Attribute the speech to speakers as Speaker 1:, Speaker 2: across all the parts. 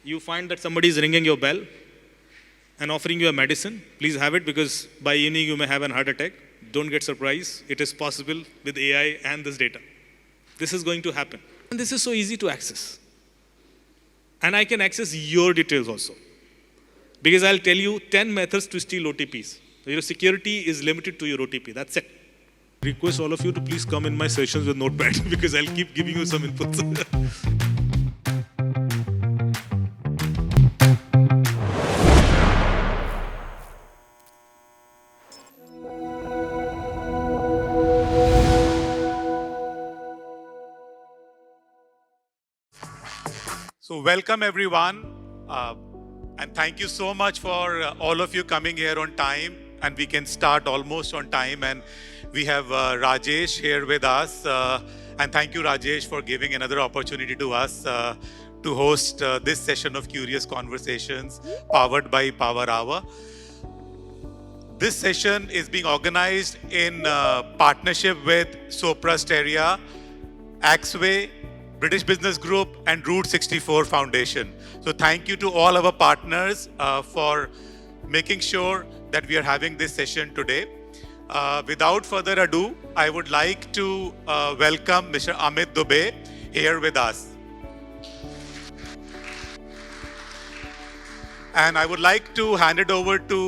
Speaker 1: you find that somebody is ringing your bell and offering you a medicine, please have it because by evening you may have a heart attack. Don't get surprised. It is possible with AI and this data. This is going to happen. And this is so easy to access. And I can access your details also. Because I'll tell you 10 methods to steal OTPs. So your security is limited to your OTP. That's it. Request all of you to please come in my sessions with Notepad because I'll keep giving you some inputs.
Speaker 2: So welcome everyone, and thank you so much for all of you coming here on time, and we can start almost on time. And we have Rajesh here with us, and thank you Rajesh for giving another opportunity to us to host this session of Curious Conversations powered by Power Hour. This session is being organized in partnership with Sopra Steria, Axway, British Business Group and Route 64 Foundation. So thank you to all our partners for making sure that we are having this session today. Without further ado, I would like to welcome Mr. Amit Dubey here with us. And I would like to hand it over to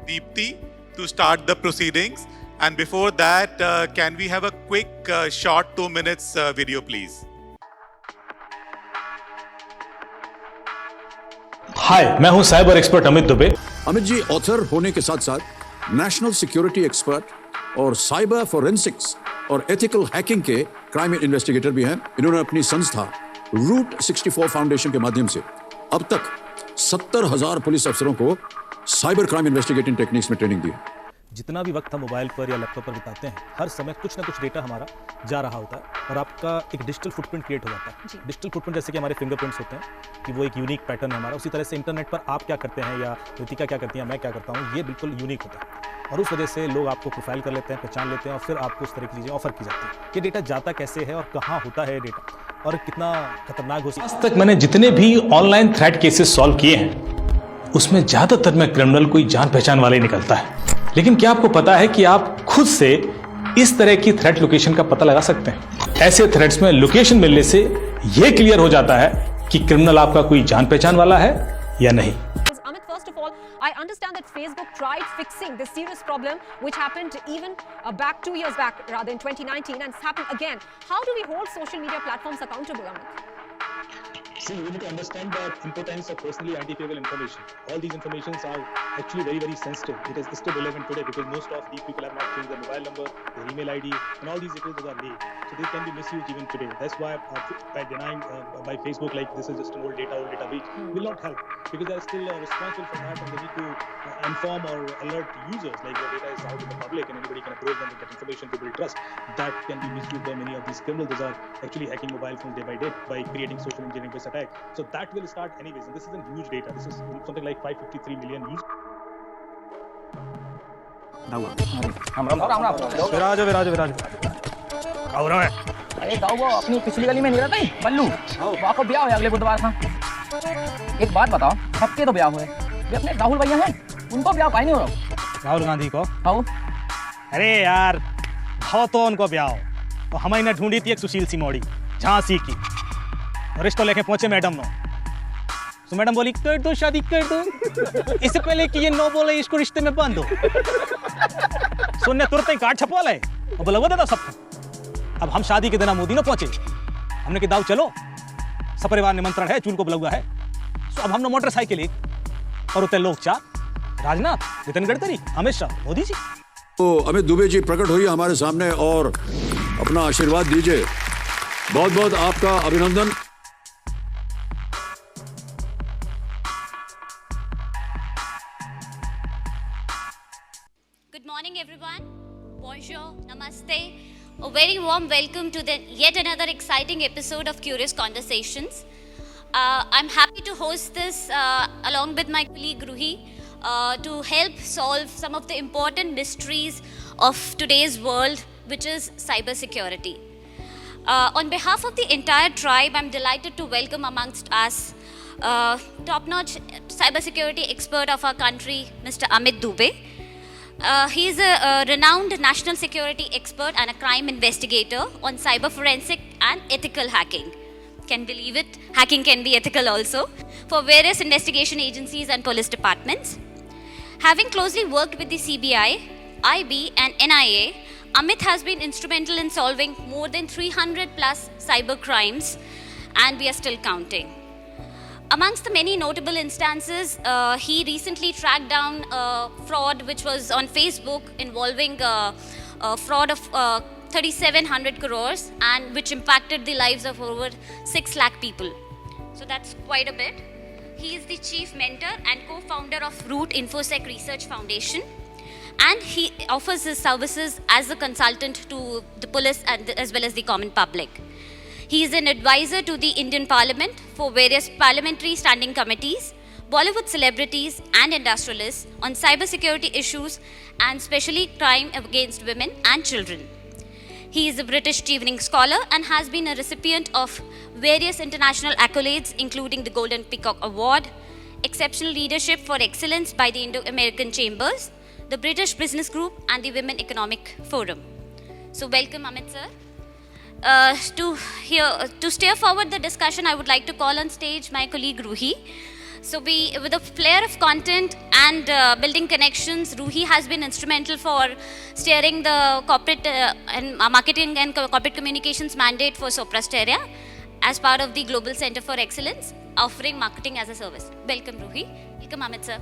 Speaker 2: Deepti to start the proceedings. And before that, can we have a quick short 2 minutes video, please?
Speaker 3: हाय, मैं हूं cyber expert Amit Dubey.
Speaker 4: Amit ji author होने के साथ साथ national security expert और cyber forensics और ethical hacking के crime investigator भी हैं। इन्होंने अपनी संस्था रूट 64 फाउंडेशन के माध्यम से अब तक 70,000 पुलिस अफसरों को साइबर क्राइम इन्वेस्टिगेटिंग टेक्निक्स में ट्रेनिंग दी है।
Speaker 3: जितना भी वक्त हम मोबाइल पर या लैपटॉप पर बिताते हैं, हर समय कुछ ना कुछ डेटा हमारा जा रहा होता है और आपका एक डिजिटल फुटप्रिंट क्रिएट हो जाता है। डिजिटल फुटप्रिंट जैसे कि हमारे फिंगरप्रिंट्स होते हैं कि वो एक यूनिक पैटर्न है हमारा। उसी तरह से इंटरनेट पर आप क्या करते हैं या रितिका क्या करती है, मैं क्या करता हूँ, ये बिल्कुल यूनिक होता है और उस वजह से लोग आपको प्रोफाइल कर लेते हैं, पहचान लेते हैं और फिर आपको उस तरह की चीज़ें ऑफर की जाती हैं। ये डेटा जाता कैसे है और कहाँ होता है डेटा और कितना खतरनाक हो सकता है। आज तक मैंने जितने भी ऑनलाइन थ्रेट केसेस सॉल्व किए हैं उसमें ज़्यादातर में क्रिमिनल कोई जान पहचान वाला ही निकलता है। लेकिन क्या आपको पता है कि आप खुद से इस तरह की थ्रेट लोकेशन का पता लगा सकते हैं? ऐसे थ्रेट्स में लोकेशन मिलने से यह क्लियर हो जाता है कि क्रिमिनल आपका कोई जान पहचान वाला है या नहीं।
Speaker 5: Amit, first of all, I understand that Facebook tried fixing this serious problem which happened even back 2 years back, rather in 2019, and it's happened again. How do we hold social media platforms accountable, Amit?
Speaker 6: See, you need to understand the importance of personally identifiable information. All these informations are actually very, very sensitive. It is still relevant today because most of these people have not changed their mobile number, their email ID, and all these details are made. So they can be misused even today. That's why by denying by Facebook like this is just an old data breach will not help because they are still responsible for that and they need to inform or alert users like your data is out in the public and anybody can approach them with that information to build trust. That can be misused by many of these criminals. Those are actually hacking mobile phones day by day by creating social engineering based attack. So that will start anyways, and this isn't huge data. This is something like 553 million users.
Speaker 3: विराज और है।
Speaker 7: अरे गाँव वो अपनी पिछली गली में नहीं रहता है बल्लू, वहाँ को ब्याह हो अगले बुधवार का। एक बात बताओ, सबके तो ब्याह हुए, वे अपने राहुल भैया हैं, उनको ब्याह काहे नहीं हो रहा?
Speaker 3: राहुल गांधी को?
Speaker 7: हाँ।
Speaker 3: अरे यार, हो तो उनको ब्याह हो, तो हमें ढूंढी थी एक सुशील सिमोड़ी, झांसी की। रिश्तों लेके पहुंचे मैडम नो, तो मैडम बोली कर दो शादी कर दो, इससे पहले कि ये नो बोले इसको रिश्ते में बांध दो। सुनने तुरंत ही कार्ड छपवा लाए और बुलवा देता सबको। अब हम शादी के दिन मोदी न पहुंचे, हमने कि दाऊ चलो, सपरिवार निमंत्रण है, चूल को बुलवा है। तो अब हमने मोटरसाइकिल एक और उतरे लोग चार, राजनाथ, नितिन गडकरी, अमित शाह, मोदी जी।
Speaker 4: तो अमित दुबे जी प्रकट हुई हमारे सामने और अपना आशीर्वाद दीजिए। बहुत बहुत आपका अभिनंदन।
Speaker 8: Good morning everyone. Bonjour, namaste. A very warm welcome to the yet another exciting episode of Curious Conversations. I'm happy to host this along with my colleague Ruhi to help solve some of the important mysteries of today's world, which is cybersecurity. On behalf of the entire tribe, I'm delighted to welcome amongst us top-notch cybersecurity expert of our country, Mr. Amit Dubey. He is a renowned national security expert and a crime investigator on cyber forensic and ethical hacking. Can believe it, hacking can be ethical also, for various investigation agencies and police departments. Having closely worked with the CBI, IB and NIA, Amit has been instrumental in solving more than 300 plus cyber crimes, and we are still counting. Amongst the many notable instances, he recently tracked down fraud which was on Facebook involving a fraud of 3,700 crores and which impacted the lives of over 6 lakh people. So that's quite a bit. He is the chief mentor and co-founder of Root InfoSec Research Foundation, and he offers his services as a consultant to the police and as well as the common public. He is an advisor to the Indian Parliament for various parliamentary standing committees, Bollywood celebrities and industrialists on cybersecurity issues and especially crime against women and children. He is a British Chevening Scholar and has been a recipient of various international accolades including the Golden Peacock Award, Exceptional Leadership for Excellence by the Indo-American Chambers, the British Business Group and the Women Economic Forum. So welcome Amit sir. To steer forward the discussion, I would like to call on stage my colleague Ruhi. So with a flair of content and building connections, Ruhi has been instrumental for steering the corporate and marketing and corporate communications mandate for Sopra Steria as part of the Global Center for Excellence, offering marketing as a service. Welcome Ruhi. Welcome Amit sir.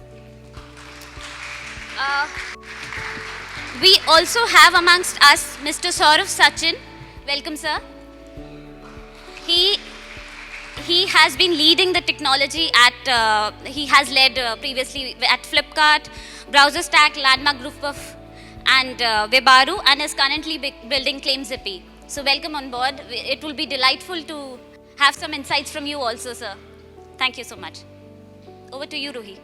Speaker 8: We also have amongst us Mr. Saurav Sachin. Welcome, sir. He has been leading the technology at, he has led previously at Flipkart, BrowserStack, Landmark Group of, and Webaru, and is currently building ClaimZippy. So welcome on board. It will be delightful to have some insights from you also, sir. Thank you so much. Over to you, Ruhi.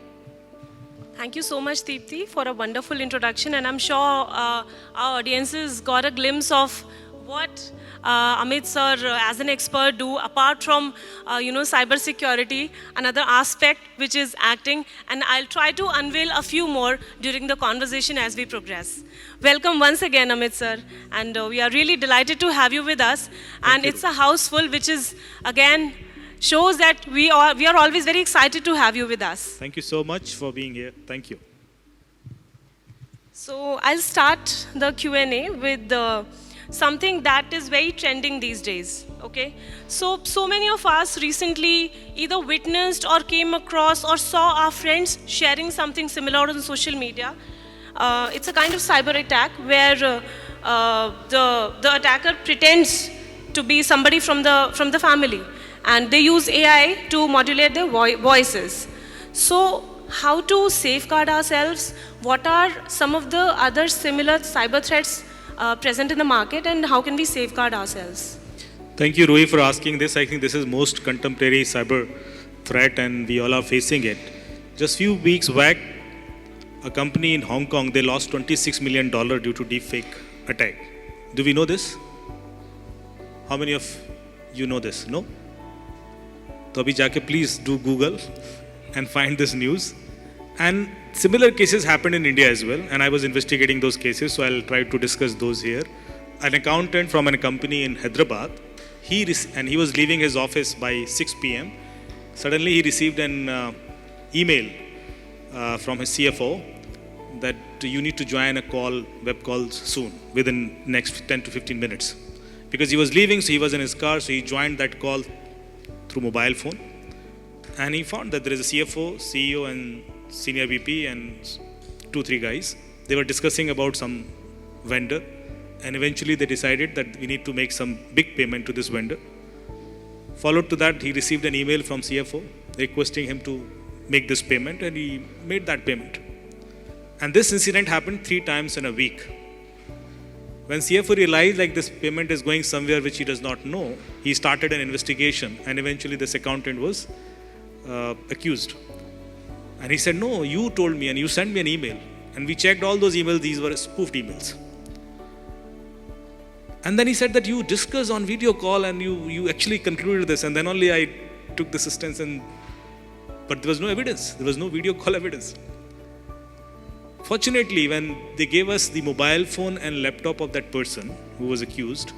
Speaker 9: Thank you so much, Deepthi, for a wonderful introduction, and I'm sure our audiences got a glimpse of what Amit sir as an expert do apart from cyber security, another aspect which is acting, and I'll try to unveil a few more during the conversation as we progress. Welcome once again Amit sir, and we are really delighted to have you with us. And it's a house full, which is again shows that we are always very excited to have you with us.
Speaker 1: Thank you so much for being here. Thank you.
Speaker 9: So I'll start the Q&A with something that is very trending these days, okay? So many of us recently either witnessed or came across or saw our friends sharing something similar on social media. It's a kind of cyber attack where the attacker pretends to be somebody from the family, and they use AI to modulate their voices. So how to safeguard ourselves? What are some of the other similar cyber threats present in the market, and how can we safeguard ourselves?
Speaker 1: Thank you, Ruhi, for asking this. I think this is most contemporary cyber threat, and we all are facing it. Just few weeks back, a company in Hong Kong, they lost $26 million due to deepfake attack. Do we know this? How many of you know this? No? So abhi jaake please do Google and find this news. And similar cases happened in India as well, and I was investigating those cases, so I'll try to discuss those here. An accountant from a company in Hyderabad, he was leaving his office by 6 p.m. Suddenly he received an email from his CFO that you need to join a call, web calls soon, within next 10 to 15 minutes. Because he was leaving, so he was in his car, so he joined that call through mobile phone. And he found that there is a CFO, CEO, and senior VP and 2-3 guys. They were discussing about some vendor, and eventually they decided that we need to make some big payment to this vendor. Followed to that, he received an email from CFO requesting him to make this payment, and he made that payment. And this incident happened 3 times in a week. When CFO realized like this payment is going somewhere which he does not know, he started an investigation, and eventually this accountant was accused. And he said, no, you told me and you sent me an email. And we checked all those emails, these were spoofed emails. And then he said that you discussed on video call and you actually concluded this. And then only I took the assistance and but there was no evidence. There was no video call evidence. Fortunately, when they gave us the mobile phone and laptop of that person who was accused,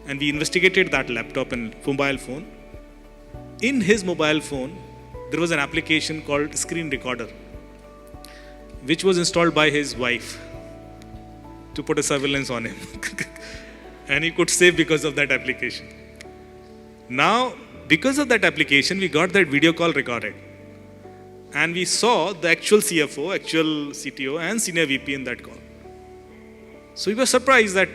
Speaker 1: and we investigated that laptop and mobile phone, in his mobile phone, there was an application called Screen Recorder, which was installed by his wife to put a surveillance on him. And he could save because of that application. Now, because of that application, we got that video call recorded. And we saw the actual CFO, actual CTO, and senior VP in that call. So we were surprised that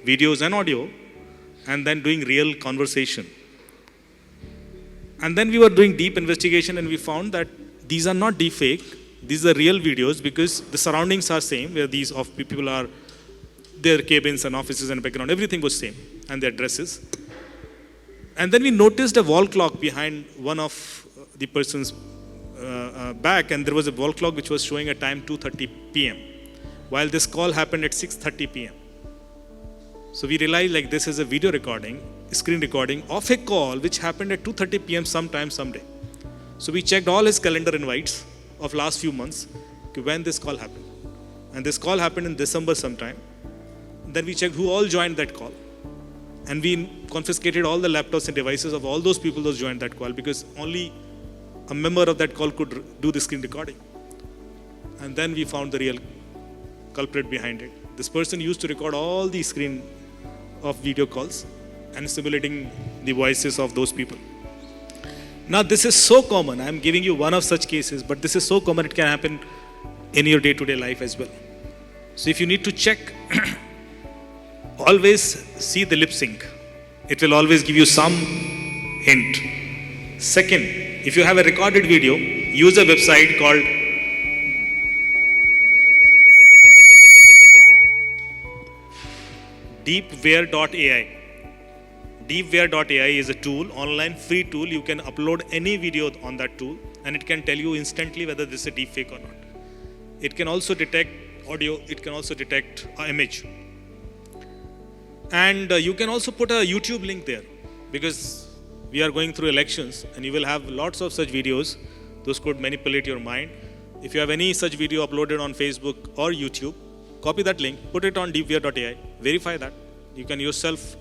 Speaker 1: videos and audio, and then doing real conversation. And then we were doing deep investigation, and we found that these are not deep fake. These are real videos because the surroundings are same, where these of people are, their cabins and offices and background, everything was same, and their dresses. And then we noticed a wall clock behind one of the person's back, and there was a wall clock which was showing a time 2:30 p.m. while this call happened at 6:30 p.m. So we realized like this is a video recording, screen recording of a call which happened at 2:30 p.m. sometime, someday. So we checked all his calendar invites of last few months when this call happened. And this call happened in December sometime. Then we checked who all joined that call. And we confiscated all the laptops and devices of all those people who joined that call, because only a member of that call could do the screen recording. And then we found the real culprit behind it. This person used to record all the screen of video calls and simulating the voices of those people. Now this is so common. I'm giving you one of such cases, but this is so common it can happen in your day-to-day life as well. So if you need to check, always see the lip sync. It will always give you some hint. Second, if you have a recorded video, use a website called deepware.ai. Deepware.ai is a tool, online free tool. You can upload any video on that tool and it can tell you instantly whether this is a deepfake or not. It can also detect audio, it can also detect an image. And you can also put a YouTube link there, because we are going through elections and you will have lots of such videos. Those could manipulate your mind. If you have any such video uploaded on Facebook or YouTube, copy that link, put it on deepware.ai, verify that. You can yourself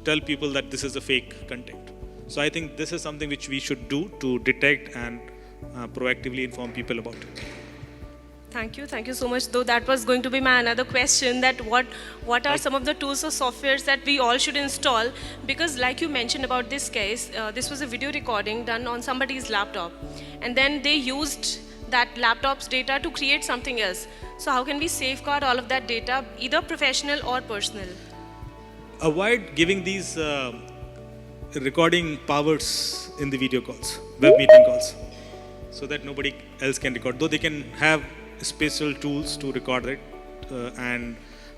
Speaker 1: tell people that this is a fake content. So I think this is something which we should do to detect and proactively inform people about it.
Speaker 9: Thank you so much. Though that was going to be my another question, that what are some of the tools or softwares that we all should install? Because like you mentioned about this case, this was a video recording done on somebody's laptop, and then they used that laptop's data to create something else. So how can we safeguard all of that data, either professional or personal?
Speaker 1: Avoid giving these recording powers in the video calls, web meeting calls, so that nobody else can record. Though they can have special tools to record it,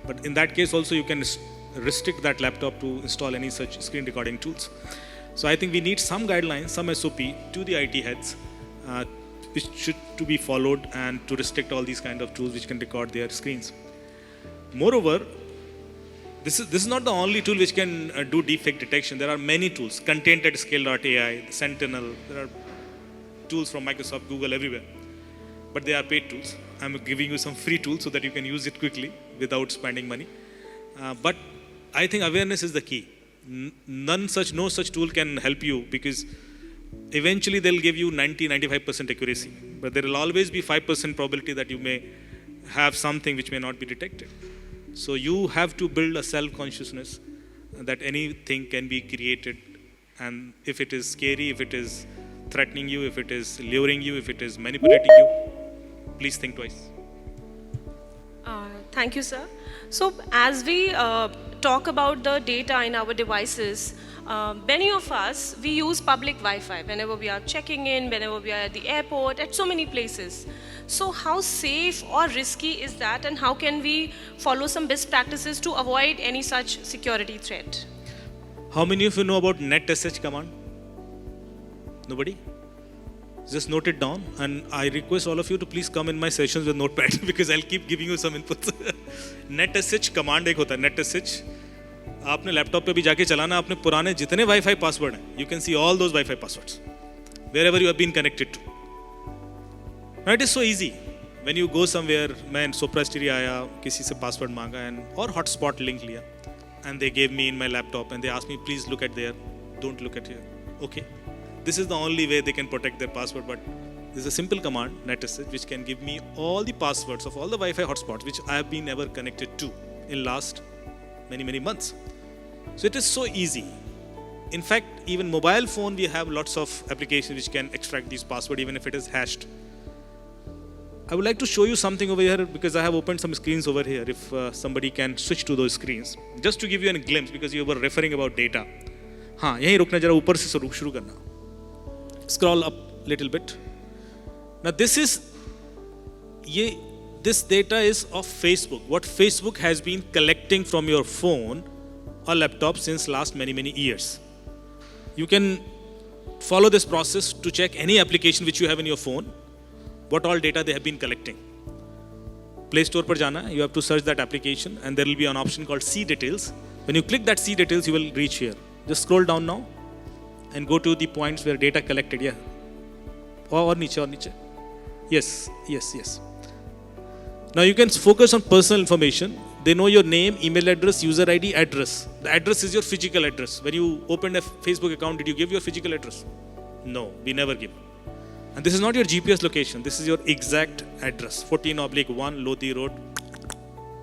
Speaker 1: but in that case also you can restrict that laptop to install any such screen recording tools. So I think we need some guidelines, some SOP to the IT heads, which should to be followed, and to restrict all these kind of tools which can record their screens. Moreover, this is not the only tool which can do deepfake detection. There are many tools, Content@Scale.ai, Sentinel. There are tools from Microsoft, Google, everywhere. But they are paid tools. I'm giving you some free tools so that you can use it quickly without spending money. But I think awareness is the key. No such tool can help you, because eventually they'll give you 90-95% accuracy. But there will always be 5% probability that you may have something which may not be detected. So you have to build a self-consciousness that anything can be created. And if it is scary, if it is threatening you, if it is luring you, if it is manipulating you, please think twice.
Speaker 9: Thank you, sir. So as we talk about the data in our devices, many of us, we use public Wi-Fi whenever we are checking in, whenever we are at the airport, at so many places. So how safe or risky is that, and how can we follow some best practices to avoid any such security threat?
Speaker 1: How many of you know about NetSH command? Nobody? Just note it down, and I request all of you to please come in my sessions with notepad because I'll keep giving you some inputs. NetSH command एक होता है, NetSH आपने laptop पे भी जाके चलाना, अपने पुराने जितने वाईफाई पासवर्ड हैं, you can see all those wifi passwords wherever you have been connected to. Now it is so easy. When you go somewhere, मैं Sopra Steria आया, किसी से पासवर्ड मांगा और hotspot link लिया, and they gave me in my laptop and they asked me, please look at there, don't look at here. Okay, this is the only way they can protect their password, but there's a simple command, NetSH, which can give me all the passwords of all the Wi-Fi hotspots which I have been ever connected to in last many months. So it is so easy. In fact, even mobile phone, we have lots of applications which can extract these passwords even if it is hashed. I would like to show you something over here because I have opened some screens over here. If somebody can switch to those screens, just to give you a glimpse because you were referring about data. हाँ, यहीं रुकना जरा, ऊपर से शुरू करना. Scroll up little bit. Now this data is of Facebook. What Facebook has been collecting from your phone or laptop since last many years. You can follow this process to check any application which you have in your phone, what all data they have been collecting. Play Store पर जाना, you have to search that application and there will be an option called See Details. When you click that See Details, you will reach here. Just scroll down now and go to the points where data collected. Yeah. और नीचे. Yes. Now you can focus on personal information. They know your name, email address, user ID, address. The address is your physical address. When you opened a Facebook account, did you give your physical address? No, we never give. And this is not your GPS location. This is your exact address. 14/1 Lodi Road.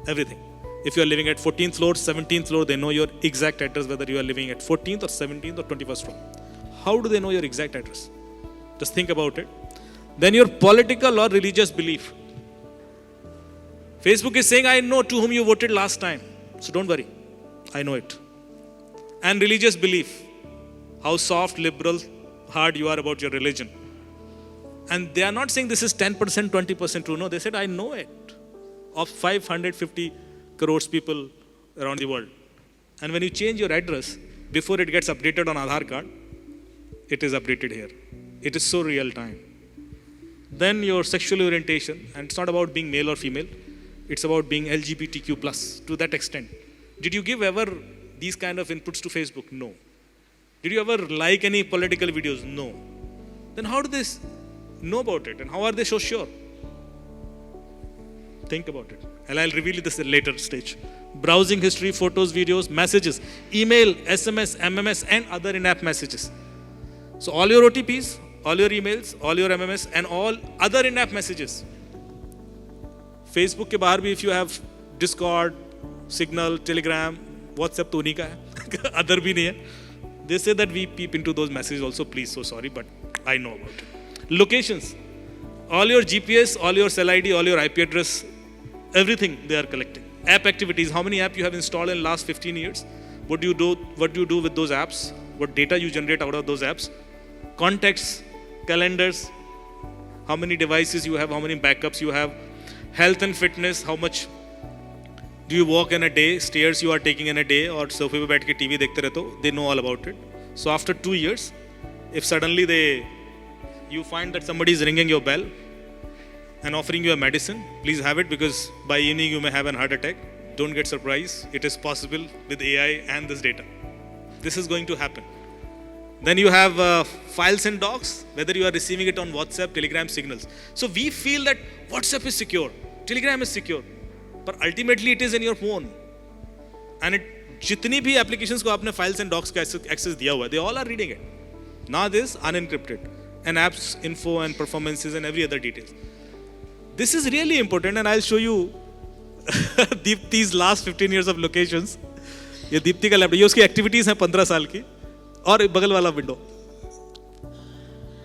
Speaker 1: Everything. If you are living at 14th floor, 17th floor, they know your exact address, whether you are living at 14th or 17th or 21st floor. How do they know your exact address? Just think about it. Then your political or religious belief. Facebook is saying, I know to whom you voted last time. So don't worry. I know it. And religious belief. How soft, liberal, hard you are about your religion. And they are not saying this is 10%, 20% true. No, they said, I know it. Of 550 crores people around the world. And when you change your address, before it gets updated on Aadhaar card, it is updated here. It is so real time. Then your sexual orientation, and it's not about being male or female. It's about being LGBTQ plus to that extent. Did you give ever these kind of inputs to Facebook? No. Did you ever like any political videos? No. Then how do they know about it? And how are they so sure? Think about it. And I'll reveal this at a later stage. Browsing history, photos, videos, messages, email, SMS, MMS, and other in-app messages. So all your OTPs, all your emails, all your MMS, and all other in-app messages. Facebook के बाहर भी if you have Discord, Signal, Telegram, WhatsApp तो उन्हीं का है, other भी नहीं है. They say that we peep into those messages also. Please, so sorry, but I know about it. Locations, all your GPS, all your cell ID, all your IP address, everything they are collecting. App activities, how many apps you have installed in last 15 years? What do you do with those apps? What data you generate out of those apps? Contacts, calendars, how many devices you have, how many backups you have. Health and fitness, how much do you walk in a day, stairs you are taking in a day, or sofa पे बैठ के TV देखते रहते हो, they know all about it. So after 2 years, if suddenly you find that somebody is ringing your bell and offering you a medicine, please have it because by evening you may have an heart attack. Don't get surprised. It is possible with AI and this data. This is going to happen. Then you have files and docs, whether you are receiving it on WhatsApp, Telegram, Signals. So we feel that WhatsApp is secure, Telegram is secure, but ultimately it is in your phone. And जितनी भी applications को आपने files and docs का access दिया हुआ है, they all are reading it. Now this unencrypted, and apps, info and performances and every other details. This is really important, and I'll show you Deepti's last 15 years of locations. ये दीप्ति का laptop, ये उसकी activities हैं 15 साल की, और बगल वाला window.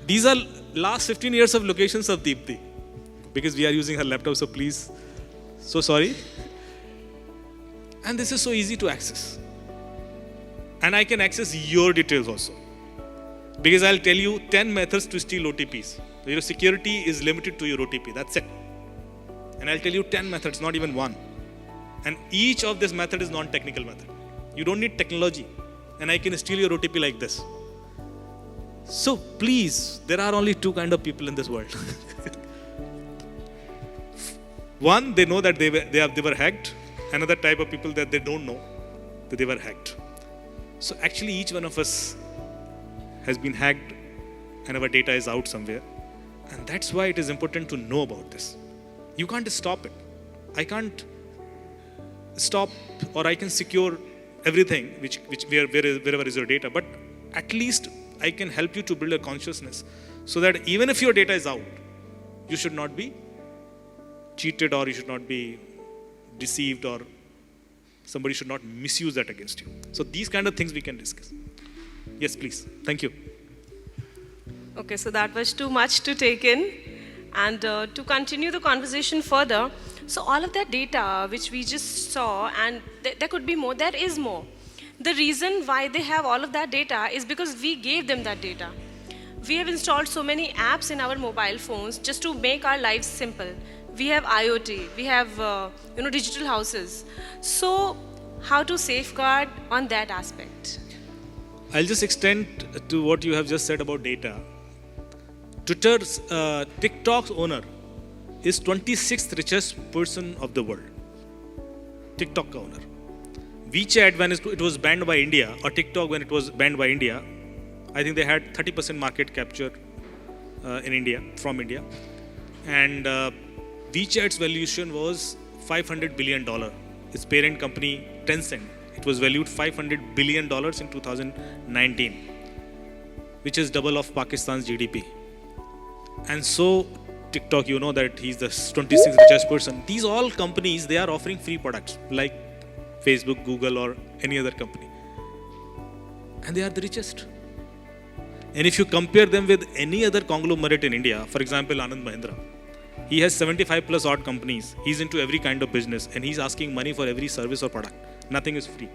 Speaker 1: These are last 15 years of locations of Deepti, because we are using her laptop, so please, so sorry. And this is so easy to access. And I can access your details also. Because I'll tell you 10 methods to steal OTPs. Your security is limited to your OTP, that's it. And I'll tell you 10 methods, not even one. And each of this method is non-technical method. You don't need technology. And I can steal your OTP like this. So please, there are only two kind of people in this world. One, they know that they were hacked. Another type of people that they don't know. that they were hacked. So actually each one of us has been hacked and our data is out somewhere. And that's why it is important to know about this. You can't stop it. I can't stop or I can secure everything wherever is your data, but at least I can help you to build a consciousness so that even if your data is out, you should not be cheated or you should not be deceived or somebody should not misuse that against you. So these kind of things we can discuss. Yes, please. Thank you.
Speaker 9: Okay, so that was too much to take in. And to continue the conversation further, so all of that data which we just saw, and there could be more, there is more. The reason why they have all of that data is because we gave them that data. We have installed so many apps in our mobile phones just to make our lives simple. We have IoT, we have digital houses. So how to safeguard on that aspect?
Speaker 1: I'll just extend to what you have just said about data. Twitter's TikTok's owner is 26th richest person of the world. TikTok owner. WeChat, when it was banned by India, or TikTok when it was banned by India, I think they had 30% market capture in India, from India. And WeChat's valuation was $500 billion. Its parent company, Tencent, it was valued $500 billion in 2019, which is double of Pakistan's GDP. And so TikTok, you know that he's the 26th richest person. These all companies, they are offering free products like Facebook, Google, or any other company. And they are the richest. And if you compare them with any other conglomerate in India, for example, Anand Mahindra, he has 75 plus odd companies. He's into every kind of business and he's asking money for every service or product. Nothing is free.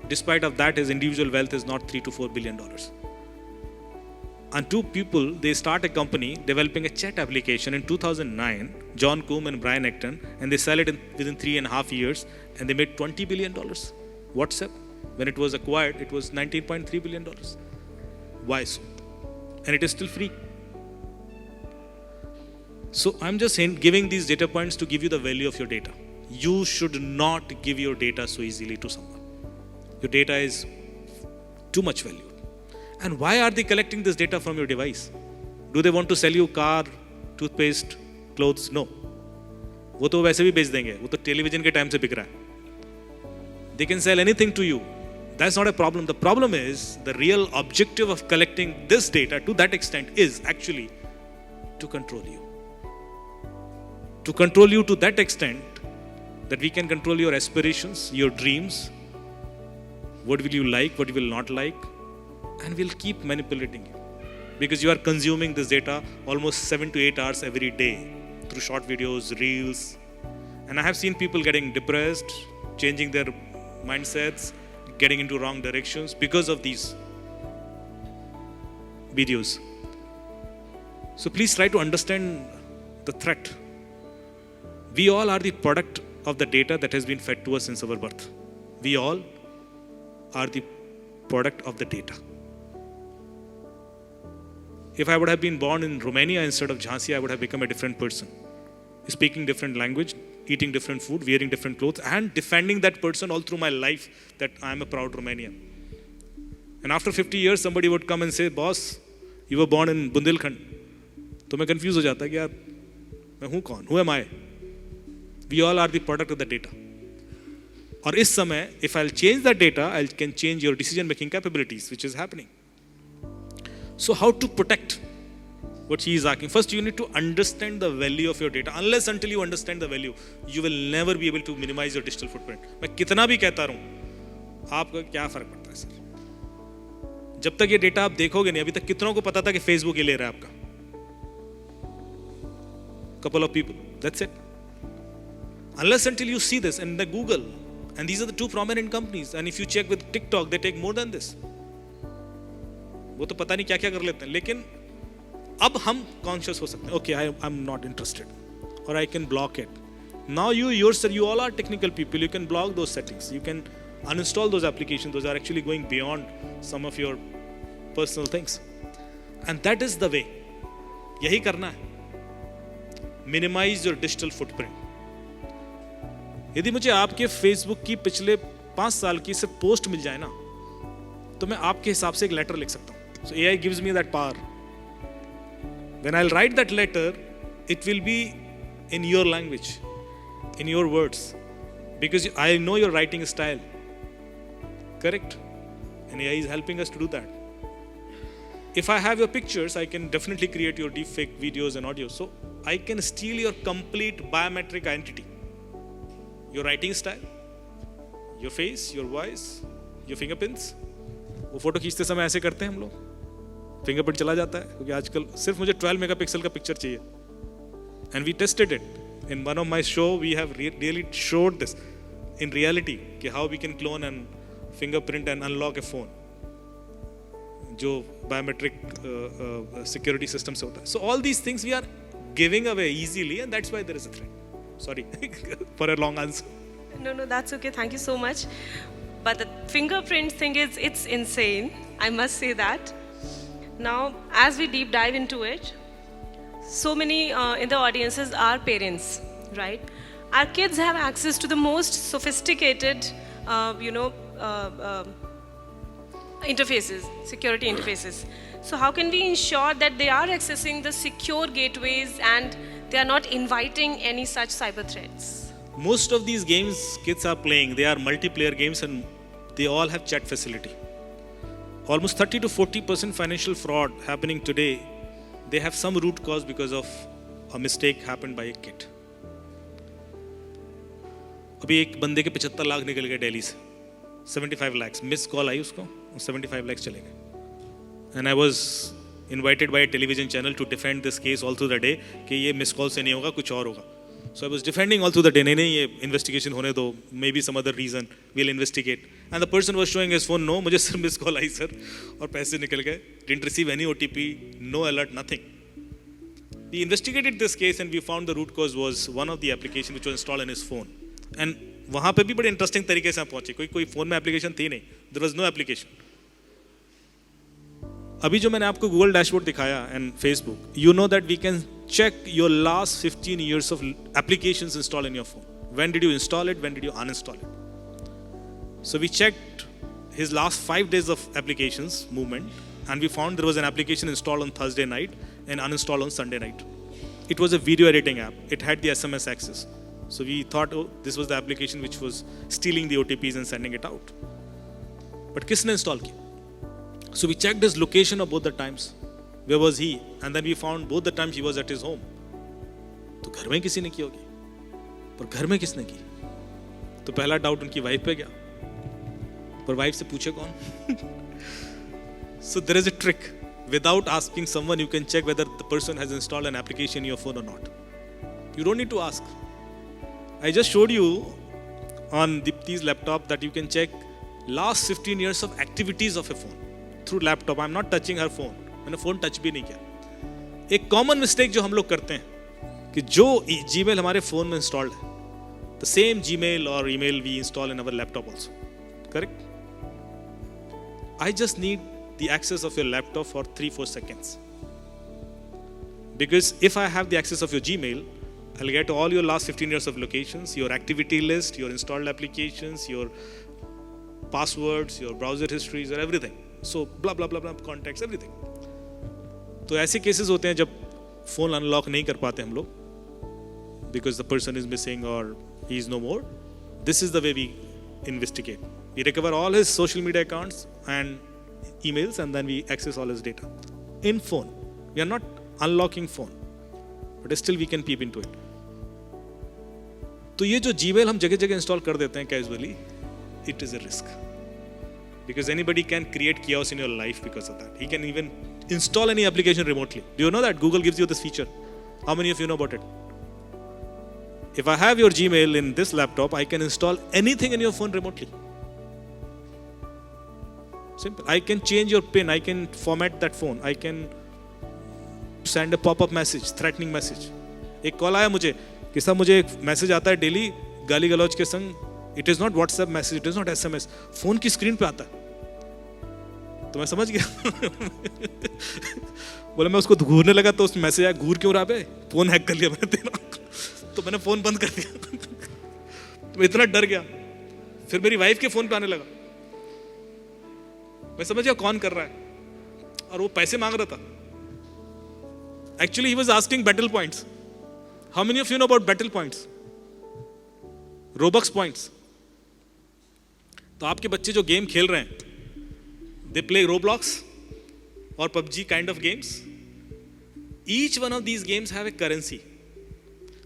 Speaker 1: Despite of that, his individual wealth is not $3 to $4 billion. And two people, they start a company developing a chat application in 2009, John Coombe and Brian Acton, and they sell it within 3.5 years, and they made $20 billion. WhatsApp, when it was acquired, it was $19.3 billion. Why so? And it is still free. So I'm just giving these data points to give you the value of your data. You should not give your data so easily to someone. Your data is too much value. And why are they collecting this data from your device? Do they want to sell you car, toothpaste, clothes? No. वो तो वैसे भी बेच देंगे. वो तो television के time से बिक रहा है. They can sell anything to you. That's not a problem. The problem is the real objective of collecting this data to that extent is actually to control you. To control you to that extent that we can control your aspirations, your dreams, what will you like, what you will not like, and we'll keep manipulating you because you are consuming this data almost 7 to 8 hours every day through short videos, reels. And I have seen people getting depressed, changing their mindsets, getting into wrong directions because of these videos. So please try to understand the threat. We all are the product of the data that has been fed to us since our birth. We all are the product of the data. If I would have been born in Romania instead of Jhansi, I would have become a different person. Speaking different language, eating different food, wearing different clothes, and defending that person all through my life that I am a proud Romanian. And after 50 years, somebody would come and say, boss, you were born in Bundelkhand. तो मैं confused हो जाता कि यार मैं हूँ कौन? Who am I? We all are the product of the data. और इस समय, if I'll change that data, I can change your decision-making capabilities, which is happening. So how to protect what she is asking? First, you need to understand the value of your data. Unless until you understand the value, you will never be able to minimize your digital footprint. मैं कितना भी कहता रहूं, आपका क्या फर्क पड़ता है सर? जब तक ये डेटा आप देखोगे नहीं, अभी तक कितनों को पता था कि Facebook ये ले रहा है आपका? Couple of people. That's it. Unless until you see this, and the Google, and these are the two prominent companies, and if you check with TikTok, they take more than this. वो तो पता नहीं क्या क्या कर लेते हैं, लेकिन अब हम कॉन्शियस हो सकते हैं. Okay, I'm not interested, or I can block it. Now you yourself, you all are technical people. You can block those settings. You can uninstall those applications. Those are actually going beyond some of your personal things, and that is the way. यही करना है. Minimize your digital footprint. यदि मुझे आपके Facebook की पिछले 5 साल की सिर्फ पोस्ट मिल जाए ना, तो मैं आपके हिसाब से एक लेटर लिख सकता हूँ. सो AI gives me that power. When I'll write that letter, it will be in your language, in your words, because I know your writing style. Correct? And AI is helping us to do that. If I have your pictures, I can definitely create your deepfake videos and audio. So I can steal your complete biometric identity. Your writing style, your face, your voice, your fingerprints. वो photo खींचते समय ऐसे करते हैं हम लोग, fingerprint चला जाता है, क्योंकि आजकल सिर्फ मुझे 12 मेगापिक्सल का पिक्चर चाहिए. And we tested it in one of my show. We have really showed this in reality कि how we can clone and fingerprint and unlock a phone, जो बायोमेट्रिक सिक्योरिटी सिस्टम से होता है. So all these things we are giving away easily, and that's why there is a threat. Sorry for a long answer.
Speaker 9: No, that's okay. Thank you so much. But the fingerprint thing it's insane. I must say that. Now, as we deep dive into it, so many in the audiences are parents, right? Our kids have access to the most sophisticated, interfaces, security interfaces. So how can we ensure that they are accessing the secure gateways and they are not inviting any such cyber threats?
Speaker 1: Most of these games kids are playing, they are multiplayer games and they all have chat facility. Almost 30 to 40% financial fraud happening today, they have some root cause because of a mistake happened by a kid. अभी एक बंदे के 75 लाख निकल गए दिल्ली से, 75 lakhs miss call आई उसको, 75 lakhs चले गए. And I was invited by a television channel to defend this case all through the day कि ये मिस कॉल से नहीं होगा, कुछ और होगा. So I was defending all through the day. नहीं ये investigation होने दो, maybe some other reason, we'll investigate. And the person was showing his phone, no, मुझे सिर्फ मिस कॉल आई सर और पैसे निकल गए. Didn't receive any OTP, no alert, nothing. We investigated this case and we found the root cause was one of the application which was installed in his phone. And वहाँ पे भी बड़े interesting तरीके से हम पहुँचे. कोई फोन में एप्लीकेशन थी नहीं, there was no application. अभी जो मैंने आपको गूगल डैशबोर्ड दिखाया and Facebook, you know that we can check your last 15 years of applications installed in your phone. When did you install it? When did you uninstall it? So we checked his last 5 days of applications movement and we found there was an application installed on Thursday night and uninstalled on Sunday night. It was a video editing app. It had the SMS access. So we thought, oh, this was the application which was stealing the OTPs and sending it out. But किसने install किया? So we checked his location of both the times. Where was he? And then we found both the times he was at his home. तो घर में किसी ने की होगी, पर घर में किसने की? तो पहला डाउट उनकी वाइफ पे गया, पर वाइफ से पूछे कौन? So there is a trick. Without asking someone, you can check whether the person has installed an application in your phone or not. You don't need to ask. I just showed you on Dipti's laptop that you can check last 15 years of activities of a phone. Through laptop. I'm not touching her phone. मैंने phone touch भी नहीं किया. एक common mistake जो हम लोग करते हैं कि जो जीमेल हमारे फोन में इंस्टॉल्ड है, the same Gmail or email we install in our laptop also. Correct? I just need the access of your laptop for 3-4 seconds. Because if I have the access of your Gmail, I'll get all your last 15 years of locations, your activity list, your installed applications, your passwords, your browser histories, or everything. So blah blah blah blah contacts, everything. तो ऐसे cases होते हैं जब phone unlock नहीं कर पाते हम लोग, because the person is missing or he is no more. This is the way we investigate. We recover all his social media accounts and emails, and then we access all his data in phone. We are not unlocking phone, but still we can peep into it. तो ये जो Gmail हम जगह जगह install कर देते हैं casually, it is a risk. Because anybody can create chaos in your life because of that. He can even install any application remotely. Do you know that Google gives you this feature? How many of you know about it? If I have your Gmail in this laptop, I can install anything in your phone remotely. Simple. I can change your PIN. I can format that phone. I can send a pop-up message, threatening message. एक call आया मुझे कि साहब मुझे एक message आता है daily गाली गलौज के संग. It is not WhatsApp message, it is not SMS. Phone की स्क्रीन पे आता है. तो मैं समझ गया. बोला मैं उसको घूरने लगा तो उस मैसेज आया, घूर क्यों रहा बे, फोन हैक कर लिया मैंने तेरा. तो मैंने फोन बंद कर दिया. तो मैं इतना डर गया. फिर मेरी वाइफ के फोन पे आने लगा, मैं समझ गया कौन कर रहा है, और वो पैसे मांग रहा था. Actually, he was asking battle points. How many of you know about battle points? Robux points. तो आपके बच्चे जो गेम खेल रहे हैं, they play Roblox or PUBG kind of games. Each one of these games have a currency.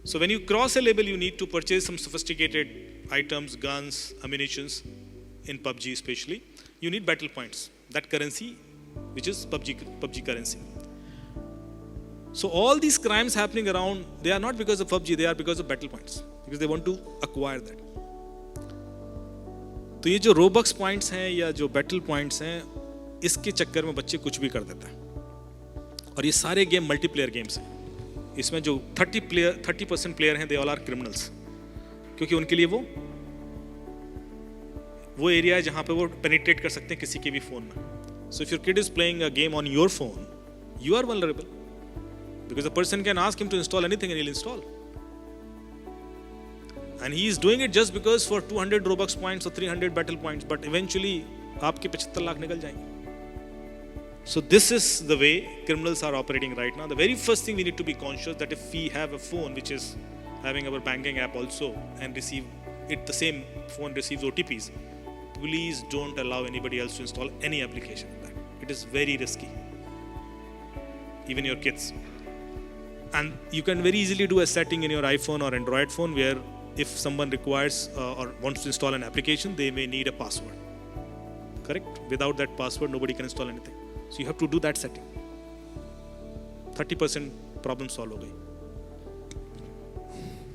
Speaker 1: So when you cross a level, you need to purchase some sophisticated items, guns, ammunitions. In PUBG especially, you need battle points. That currency, which is PUBG currency. So all these crimes happening around, they are not because of PUBG, they are because of battle points, because they want to acquire that. तो ये जो Robux points हैं या जो battle points हैं, इसके चक्कर में बच्चे कुछ भी कर देते हैं. और ये सारे गेम मल्टीप्लेयर गेम्स हैं. इसमें जो 30% प्लेयर हैं, they all are criminals, क्योंकि उनके लिए वो एरिया है जहाँ पे वो पेनिट्रेट कर सकते हैं किसी के भी फोन में. So if your kid is playing a game on your phone, you are vulnerable. Because the person can ask him to install anything and he'll install. And he is doing it just because for 200 Robux points or 300 battle points, but eventually आपके 75 लाख निकल जाएंगे. So this is the way criminals are operating right now. The very first thing we need to be conscious that if we have a phone which is having our banking app also and the same phone receives OTPs, please don't allow anybody else to install any application like that. It is very risky. Even your kids. And you can very easily do a setting in your iPhone or Android phone where if someone requires or wants to install an application, they may need a password. Correct? Without that password, nobody can install anything. So you have to do that setting. 30% problem solved. Ho gayi.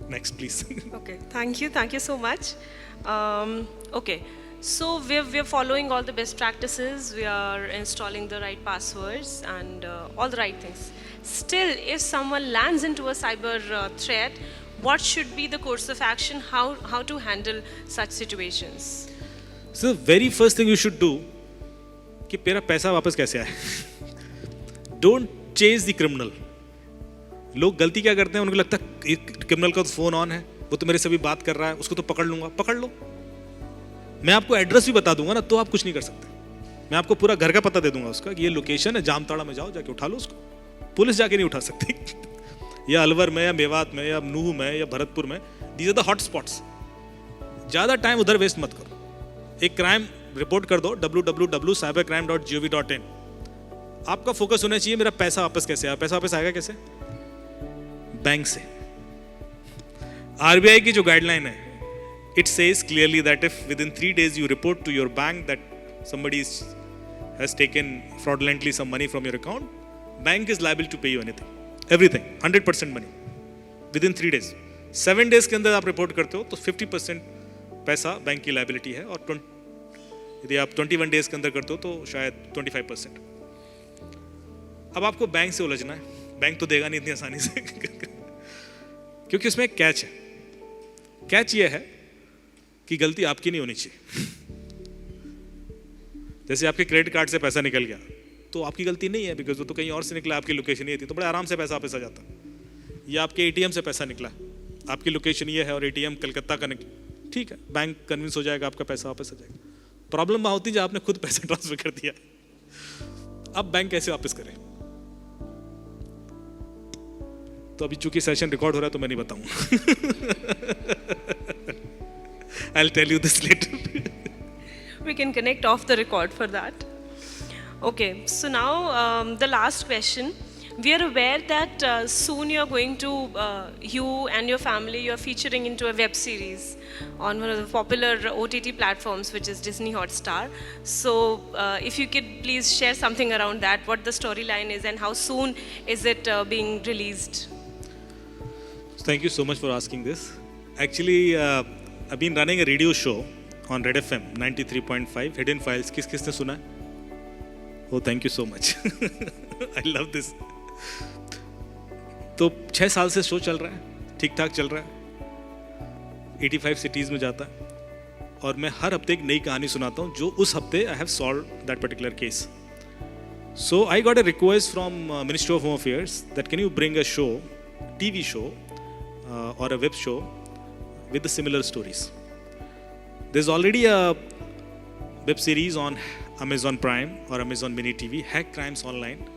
Speaker 1: Next, please.
Speaker 9: Okay, thank you so much. Okay, so we're following all the best practices, we are installing the right passwords and all the right things. Still, if someone lands into a cyber threat, what should be the course of action, how to handle such situations?
Speaker 1: So the very first thing you should do, कि मेरा पैसा वापस कैसे आए. Don't chase the criminal. लोग गलती क्या करते हैं, उनको लगता है क्रिमिनल का तो फोन ऑन है, वो तो मेरे से भी बात कर रहा है, उसको तो पकड़ लूंगा. पकड़ लो, मैं आपको एड्रेस भी बता दूंगा ना, तो आप कुछ नहीं कर सकते. मैं आपको पूरा घर का पता दे दूंगा उसका कि ये लोकेशन है, जामताड़ा में जाओ, जाके उठा लो उसको. पुलिस जाके नहीं उठा सकती. या अलवर में या मेवात में या नूह में या भरतपुर में, these are the hot spots. ज़्यादा टाइम उधर वेस्ट मत करो. एक क्राइम रिपोर्ट कर दो www.cybercrime.gov.in. आपका फोकस होना चाहिए मेरा पैसा वापस कैसे आया. पैसा वापस आएगा कैसे? बैंक से. RBI की जो गाइडलाइन है, it says clearly that if within 3 days you report to your bank that somebody has taken fraudulently some money from your account, bank is liable to pay you everything, 100% money within 3 days. 7 days के अंदर आप report करते हो तो 50% पैसा bank की liability है, और यदि आप 21 डेज के अंदर करते हो तो शायद 25%. अब आपको बैंक से उलझना है, बैंक तो देगा नहीं इतनी आसानी से. क्योंकि उसमें एक कैच है. कैच ये है कि गलती आपकी नहीं होनी चाहिए. जैसे आपके क्रेडिट कार्ड से पैसा निकल गया तो आपकी गलती नहीं है, बिकॉज वो तो कहीं और से निकला, आपकी लोकेशन ये थी, तो बड़े आराम से पैसा वापस आ जाता. या आपके ATM से पैसा निकला, आपकी लोकेशन ये है और ATM कलकत्ता का निकला, ठीक है, बैंक कन्विंस हो जाएगा, आपका पैसा वापस आ जाएगा. प्रॉब्लम वहाँ होती है जब आपने खुद पैसा ट्रांसफर कर दिया. अब बैंक कैसे वापस करे? तो अभी चूंकि सेशन रिकॉर्ड हो रहा है तो मैं नहीं बताऊंगा. I'll tell you this later.
Speaker 9: We can connect off the record for that. Okay, so now the last question. We are aware that soon you are going to, you and your family, you are featuring into a web series on one of the popular OTT platforms, which is Disney Hotstar. So if you could please share something around that, what the storyline is and how soon is it being released?
Speaker 1: Thank you so much for asking this. Actually, I've been running a radio show on Red FM 93.5, Hidden Files. किसने सुना है? Oh, thank you so much. I love this. तो 6 साल से show चल रहा है, ठीक ठाक चल रहा है, 85 सिटीज़ में जाता है, और मैं हर हफ्ते एक नई कहानी सुनाता हूँ जो उस हफ्ते I have solved that particular case. So I got a request from Ministry of Home Affairs that can you bring a show, TV show or a web show with the similar stories. There's already a web series on Amazon Prime or Amazon Mini TV, Hack Crimes Online,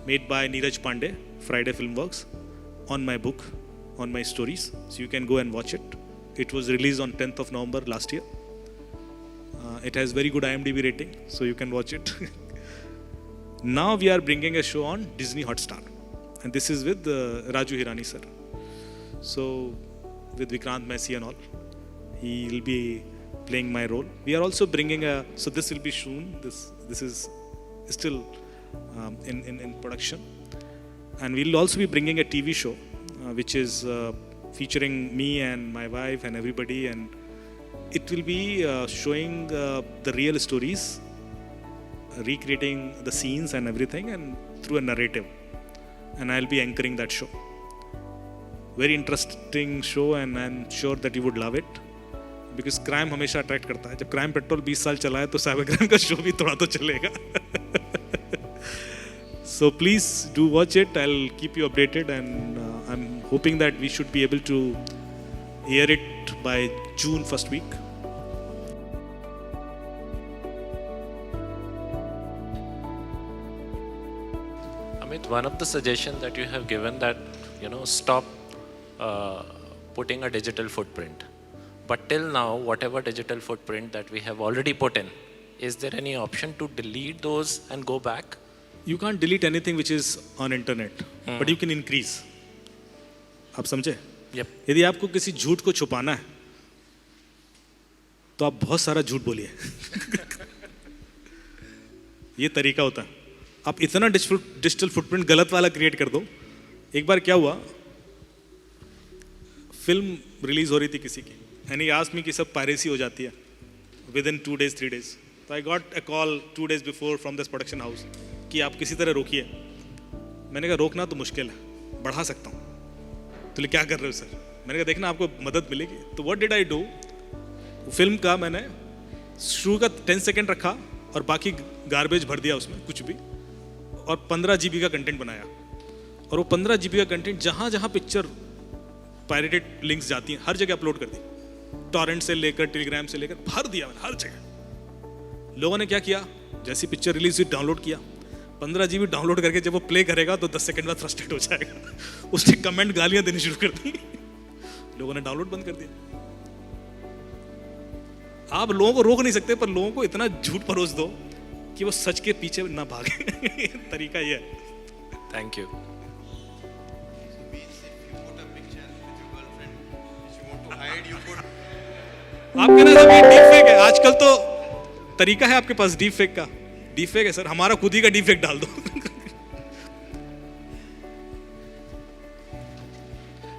Speaker 1: made by Neeraj Pandey, Friday Filmworks, on my book, on my stories. So you can go and watch it. It was released on 10th of November last year. It has very good IMDb rating, so you can watch it. Now we are bringing a show on Disney Hotstar, and this is with Raju Hirani sir. So with Vikrant Messi and all, he will be playing my role. We are also bringing so this will be soon. This is still in production, and we will also be bringing a TV show, which is featuring me and my wife and everybody, and it will be showing the real stories, recreating the scenes and everything, and through a narrative. And I'll be anchoring that show. Very interesting show, and I'm sure that you would love it. Because crime हमेशा attract करता है. जब crime petrol 20 साल चला है, तो cyber crime का show भी थोड़ा तो चलेगा. So please do watch it. I'll keep you updated, and I'm hoping that we should be able to air it by June first week.
Speaker 10: Amit, one of the suggestions that you have given that, stop putting a digital footprint. But till now, whatever digital footprint that we have already put in, is there any option to delete those and go back?
Speaker 1: You can't delete anything which is on internet, but you can increase. आप समझे?
Speaker 10: Yep.
Speaker 1: यदि आपको किसी झूठ को छुपाना है, तो आप बहुत सारा झूठ बोलिए. ये तरीका होता है. आप इतना डिजिटल फुटप्रिंट गलत वाला क्रिएट कर दो. एक बार क्या हुआ, फिल्म रिलीज हो रही थी किसी की, एंड ही आस्क्ड मी कि सब पायरेसी हो जाती है विद इन 2 days 3 days. तो I got a call 2 days before from this production house कि आप किसी तरह रोकिए. मैंने कहा रोकना तो मुश्किल है, बढ़ा सकता हूँ. तो क्या कर रहे हो सर? मैंने कहा देखना आपको मदद मिलेगी. तो what did I do, film का मैंने शुरू का 10 सेकेंड रखा और बाकी गार्बेज भर दिया उसमें कुछ भी, और 15 GB का कंटेंट बनाया. और वो 15 GB का कंटेंट जहाँ जहाँ पिक्चर पायरेटेड लिंक्स जाती हैं हर जगह अपलोड कर दी. टॉरेंट से लेकर टेलीग्राम से लेकर भर दिया मैंने हर जगह. लोगों ने क्या किया, जैसी पिक्चर रिलीज हुई डाउनलोड किया. 15 GB डाउनलोड करके जब वो प्ले करेगा तो 10 सेकंड बाद फ्रस्ट्रेट हो जाएगा. उसने कमेंट गालियां देनी शुरू कर दी. लोगों ने डाउनलोड बंद कर दिया. आप लोगों को रोक नहीं सकते, पर लोगों को इतना झूठ परोस दो कि वो सच के पीछे ना भागे. तरीका ये है.
Speaker 10: Thank you.
Speaker 1: आपके ना सब डीप फेक है आजकल. तो तरीका है आपके पास डीप फेक का. डीप फेक है सर, हमारा खुद ही का डीप फेक डाल दो.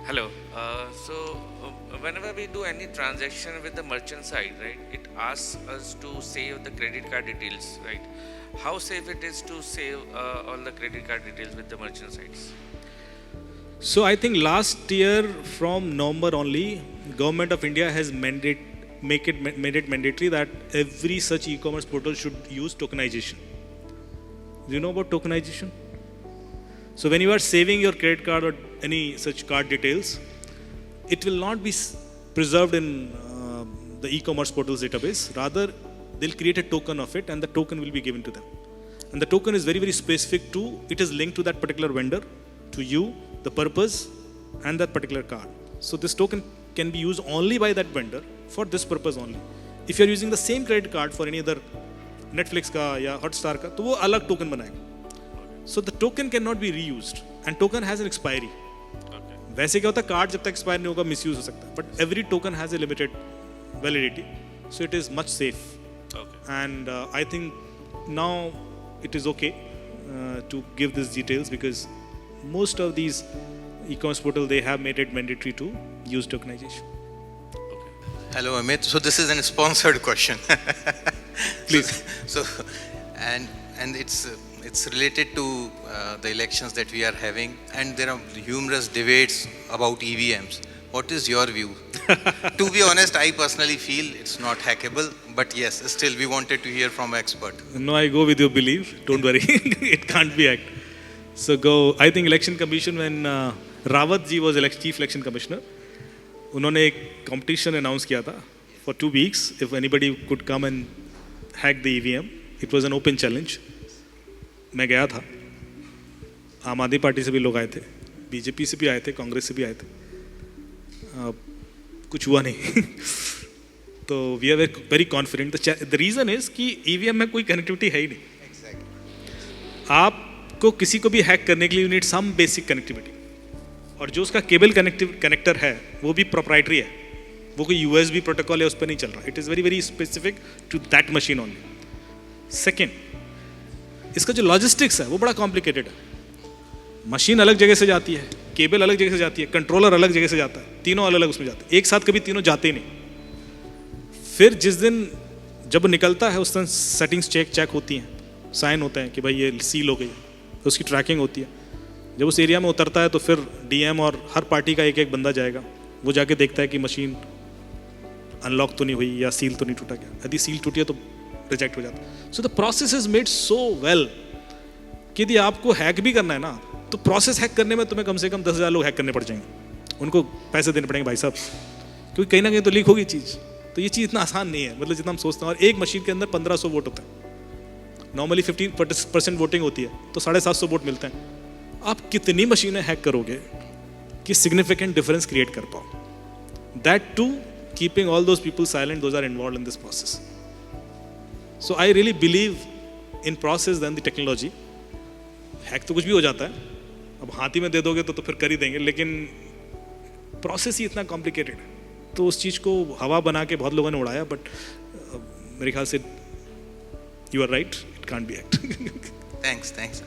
Speaker 11: Hello. Whenever we do any transaction with the merchant side, right, it asks us to save the credit card details, right? How safe it is to save all the credit card details with the merchant sites?
Speaker 1: So I think last year from November only, Government of India has made it mandatory that every such e-commerce portal should use tokenization. Do you know about tokenization? So when you are saving your credit card or any such card details, it will not be preserved in the e-commerce portal's database. Rather, they'll create a token of it, and the token will be given to them. And the token is very, very specific to, it is linked to that particular vendor, to you, the purpose, and that particular card. So this token can be used only by that vendor for this purpose only. If you're using the same credit card for any other Netflix का या Hotstar का, तो वो अलग token बनाएगा. So the token cannot be reused, and token has an expiry. वैसे क्या होता है, कार्ड जब तक एक्सपायर नहीं होगा मिसयूज हो सकता है, but every token has a limited validity, so it is much safe. And I think now it is okay to give this details because most of these e-commerce portal, they have made it mandatory to use tokenization.
Speaker 12: Hello Amit, so this is a sponsored question.
Speaker 1: Please.
Speaker 12: So and it's related to the elections that we are having, and there are numerous debates about EVMs. What is your view? To be honest, I personally feel it's not hackable, but yes, still we wanted to hear from an expert.
Speaker 1: No, I go with your belief. Don't worry, it can't be hacked. So go. I think Election Commission, when Rawat ji was Chief Election Commissioner, उन्होंने एक competition announce किया था for 2 weeks if anybody could come and hack the EVM. It was an open challenge. मैं गया था, आम आदमी party से भी लोग आए थे, बीजेपी से भी आए थे, कांग्रेस से भी आए थे, कुछ हुआ नहीं. तो we are very confident. The reason is कि EVM में कोई कनेक्टिविटी है ही नहीं. आपको किसी को भी हैक करने के लिए you need some basic connectivity, और जो उसका केबल कनेक्टर है वो भी प्रोप्राइटरी है, वो कोई USB प्रोटोकॉल है उस पर नहीं चल रहा. It is very very specific to that machine only. Second, इसका जो लॉजिस्टिक्स है वो बड़ा कॉम्प्लिकेटेड है. मशीन अलग जगह से जाती है, केबल अलग जगह से जाती है, कंट्रोलर अलग जगह से जाता है, तीनों अलग अलग उसमें जाते हैं. एक साथ कभी तीनों जाते ही नहीं. फिर जिस दिन जब निकलता है उस दिन सेटिंग्स चेक होती हैं, साइन होते हैं कि भाई ये सील हो गई, तो उसकी ट्रैकिंग होती है. जब उस एरिया में उतरता है तो फिर DM और हर पार्टी का एक एक बंदा जाएगा, वो जाके देखता है कि मशीन अनलॉक तो नहीं हुई या सील तो नहीं टूटा गया. यदि सील टूटी है तो रिजेक्ट हो जाता है. So the process is made so well कि यदि आपको हैक भी करना है ना, तो प्रोसेस हैक करने में तुम्हें कम से कम 10,000 लोग हैक करने पड़ जाएंगे, उनको पैसे देने पड़ेंगे भाई साहब, क्योंकि कहीं ना कहीं तो लीक होगी चीज़. तो ये चीज़ इतना आसान नहीं है, मतलब जितना हम सोचते हैं. और एक मशीन के अंदर 1500 वोट होते हैं, नॉर्मली 15% वोटिंग होती है, तो 750 वोट मिलते हैं. आप कितनी मशीनें हैक करोगे कि सिग्निफिकेंट डिफरेंस क्रिएट कर पाओ? That to keeping all those people silent, those are involve in this process. So I really believe in process then the technology. Hack तो कुछ भी हो जाता है, अब हाथी में दे दोगे तो फिर कर ही देंगे, लेकिन प्रोसेस ही इतना कॉम्प्लिकेटेड है. तो उस चीज़ को हवा बना के बहुत लोगों ने उड़ाया, बट मेरे ख्याल से you are right, it can't be hacked.
Speaker 12: Thanks.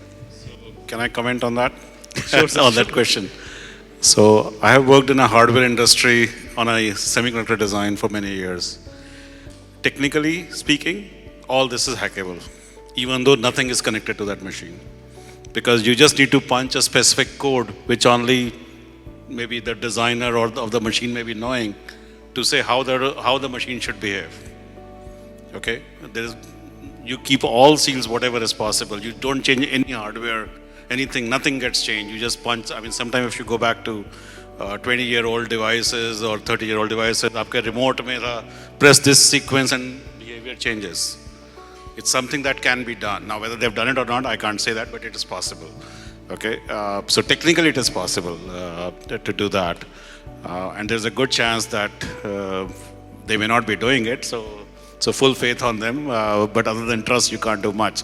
Speaker 13: Can I comment on that?
Speaker 1: Sure, sir.
Speaker 13: On that question. So I have worked in a hardware industry on a semiconductor design for many years. Technically speaking, all this is hackable, even though nothing is connected to that machine. Because you just need to punch a specific code, which only maybe the designer or of the machine may be knowing, to say how the machine should behave. Okay? You keep all seals whatever is possible. You don't change any hardware, anything, nothing gets changed. You just punch. I mean, sometimes if you go back to 20-year-old devices or 30-year-old devices, आपके remote में था, press this sequence and behavior changes. It's something that can be done. Now, whether they've done it or not, I can't say that, but it is possible. Okay, so technically it is possible to do that, and there's a good chance that they may not be doing it. So full faith on them. But other than trust, you can't do much.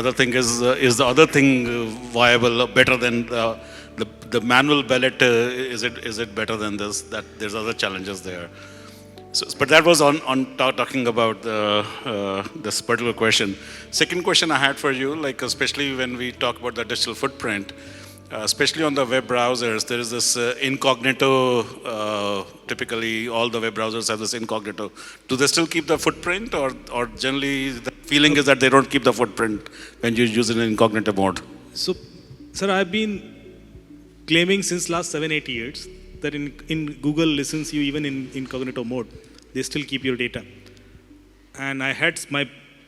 Speaker 13: Other thing is the other thing viable, better than the manual ballot? Is it better than this? That there's other challenges there. So, but that was on talking about this particular question. Second question I had for you, like especially when we talk about the digital footprint, especially on the web browsers, there is this incognito. Typically, all the web browsers have this incognito. Do they still keep the footprint, or generally the feeling is that they don't keep the footprint when you use it in incognito mode?
Speaker 1: So, sir, I've been claiming since last 7-8 years that in Google listens you even in incognito mode, they still keep your data. And I had my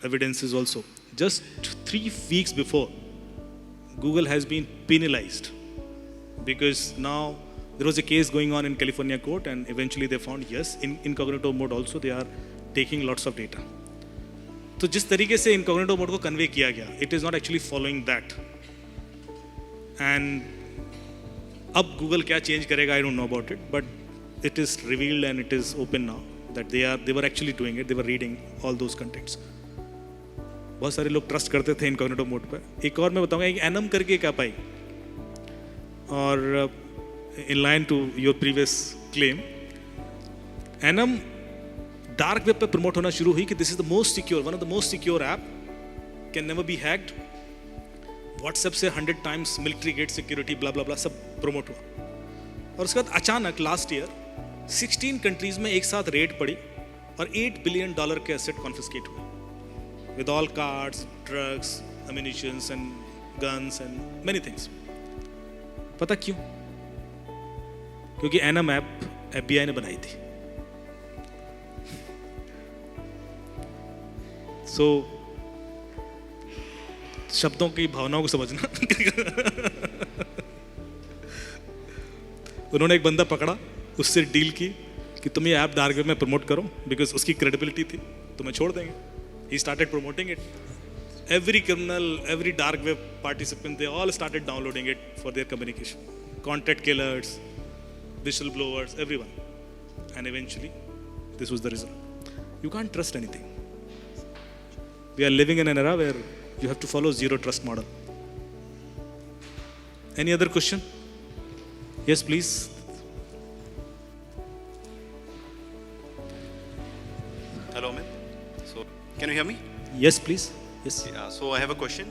Speaker 1: evidences also. Just 3 weeks before, Google has been penalized because now there was a case going on in California court, and eventually they found yes, in incognito mode also they are taking lots of data. तो जिस तरीके से incognito mode को convey किया गया, it is not actually following that. And अब Google क्या change करेगा, I don't know about it, but it is revealed and it is open now that they were actually doing it, they were reading all those contents. बहुत सारे लोग trust करते थे incognito mode पर. एक और मैं बताऊंगा, एक एनम करके एक ऐप आई, और in line to your previous claim, एनम डार्क वेब पर प्रमोट होना शुरू हुई कि this is the most secure, one of the most secure app, can never be hacked. WhatsApp से 100 times military grade security blah blah blah सब promote हुआ. और उसके बाद अचानक लास्ट ईयर 16 कंट्रीज में एक साथ रेड पड़ी और $8 बिलियन के एसेट कॉन्फिस्केट हुए with all cards, drugs, ammunitions and guns and many things. पता क्यों? क्योंकि एनम ऐप FBI ने बनाई थी. सो शब्दों की भावनाओं को समझना. उन्होंने एक बंदा पकड़ा, उससे डील की कि तुम ये ऐप डार्क वेब में प्रमोट करो, बिकॉज उसकी क्रेडिबिलिटी थी, तुम्हें छोड़ देंगे. He started promoting it. Every criminal, every dark web participant, they all started downloading it for their communication. Content killers, whistleblowers, everyone. And eventually, this was the result. You can't trust anything. We are living in an era where you have to follow zero trust model. Any other question? Yes, please.
Speaker 14: Hello, Amit. So, can you hear me?
Speaker 1: Yes, please. Yes.
Speaker 14: So, I have a question.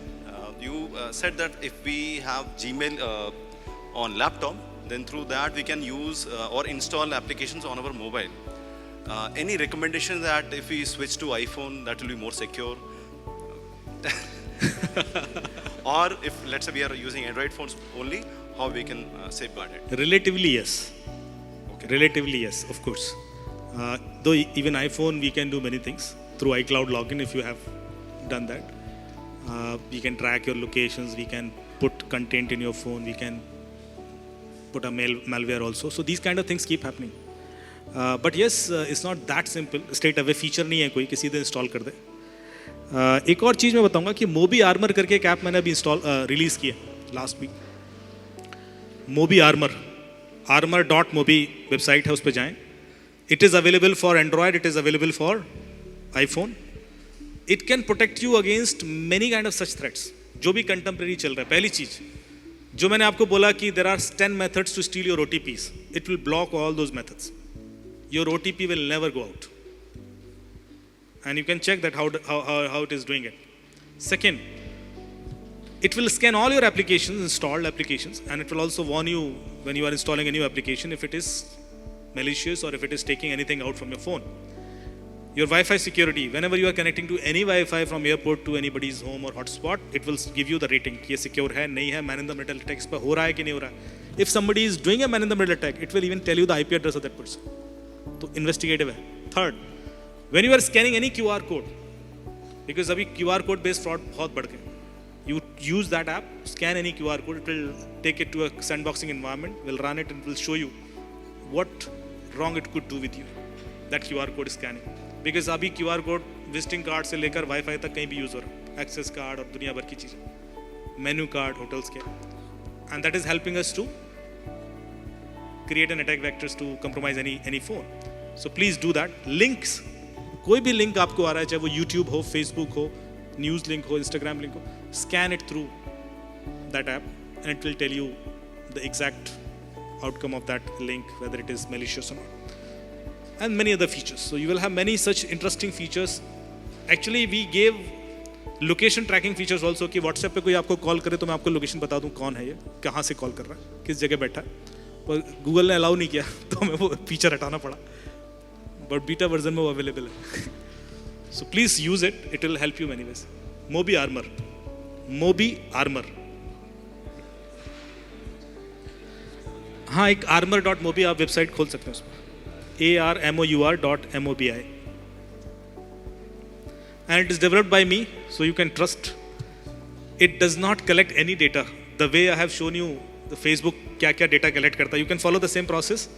Speaker 14: You said that if we have Gmail on laptop, then through that we can use or install applications on our mobile. Any recommendation that if we switch to iPhone, that will be more secure? Or if, let's say, we are using Android phones only, how we can safeguard it?
Speaker 1: Relatively, yes. Okay. Relatively, yes, of course. Though even iPhone, we can do many things through iCloud login. If you have done that, we can track your locations. We can put content in your phone. We can put a malware also. So these kind of things keep happening. But yes, it's not that simple. Straight away feature नहीं है कोई किसी दिन install कर दे. एक और चीज़ मैं बताऊंगा कि मोबी आर्मर करके एक ऐप मैंने अभी रिलीज़ किया लास्ट वीक. मोबी armor.mobi वेबसाइट है, उस पर जाएं. It is available for Android, it is available for iPhone. It can protect you against many kind of such threats. जो भी contemporary चल रहा है. पहली चीज़ जो मैंने आपको बोला कि there are 10 methods to steal your OTPs. It will block all those methods. Your OTP will never go out. And you can check that how it is doing it. Second, it will scan all your applications, installed applications, and it will also warn you when you are installing a new application if it is malicious or if it is taking anything out from your phone. Your Wi-Fi security, whenever you are connecting to any Wi-Fi from airport to anybody's home or hotspot, it will give you the rating. ये secure है, नहीं है, man in the middle attack पर हो रहा है कि नहीं हो रहा है. If somebody is doing a man in the middle attack, it will even tell you the IP address of that person. तो investigative है. Third, when you are scanning any QR code, because अभी QR code based fraud बहुत बढ़ गए. You use that app, scan any QR code, it will take it to a sandboxing environment, will run it and will show you what wrong it could do with you. That QR code is scanning. Because अभी QR code visiting card से लेकर Wi-Fi तक कहीं भी use हो रहा है. Access card और दुनिया भर की चीज़ें. Menu card, hotels के. And that is helping us to create an attack vectors to compromise any phone. So please do that. Links, कोई भी link आपको आ रहा है, चाहे वो YouTube हो, Facebook हो, news link हो, Instagram link हो, scan it through that app and it will tell you the exact outcome of that link, whether it is malicious or not. And many other features. So you will have many such interesting features. Actually, we gave location tracking features also कि WhatsApp पे कोई आपको call करे तो मैं आपको location बता दूँ कौन है ये, कहाँ से कॉल कर रहा है, किस जगह बैठा है. पर गूगल ने अलाउ नहीं किया तो हमें वो फीचर हटाना पड़ा. बट बीटा वर्जन में वो अवेलेबल है. So please use it, it will help you many ways. Mobi Armor. हाँ, एक armor.mobi आप वेबसाइट खोल सकते हैं उसमें. ARMOUR.MOBI. And it is developed by me, so you can trust. It does not collect any data. The way I have shown you, the Facebook क्या data collect करता है, you can follow the same process,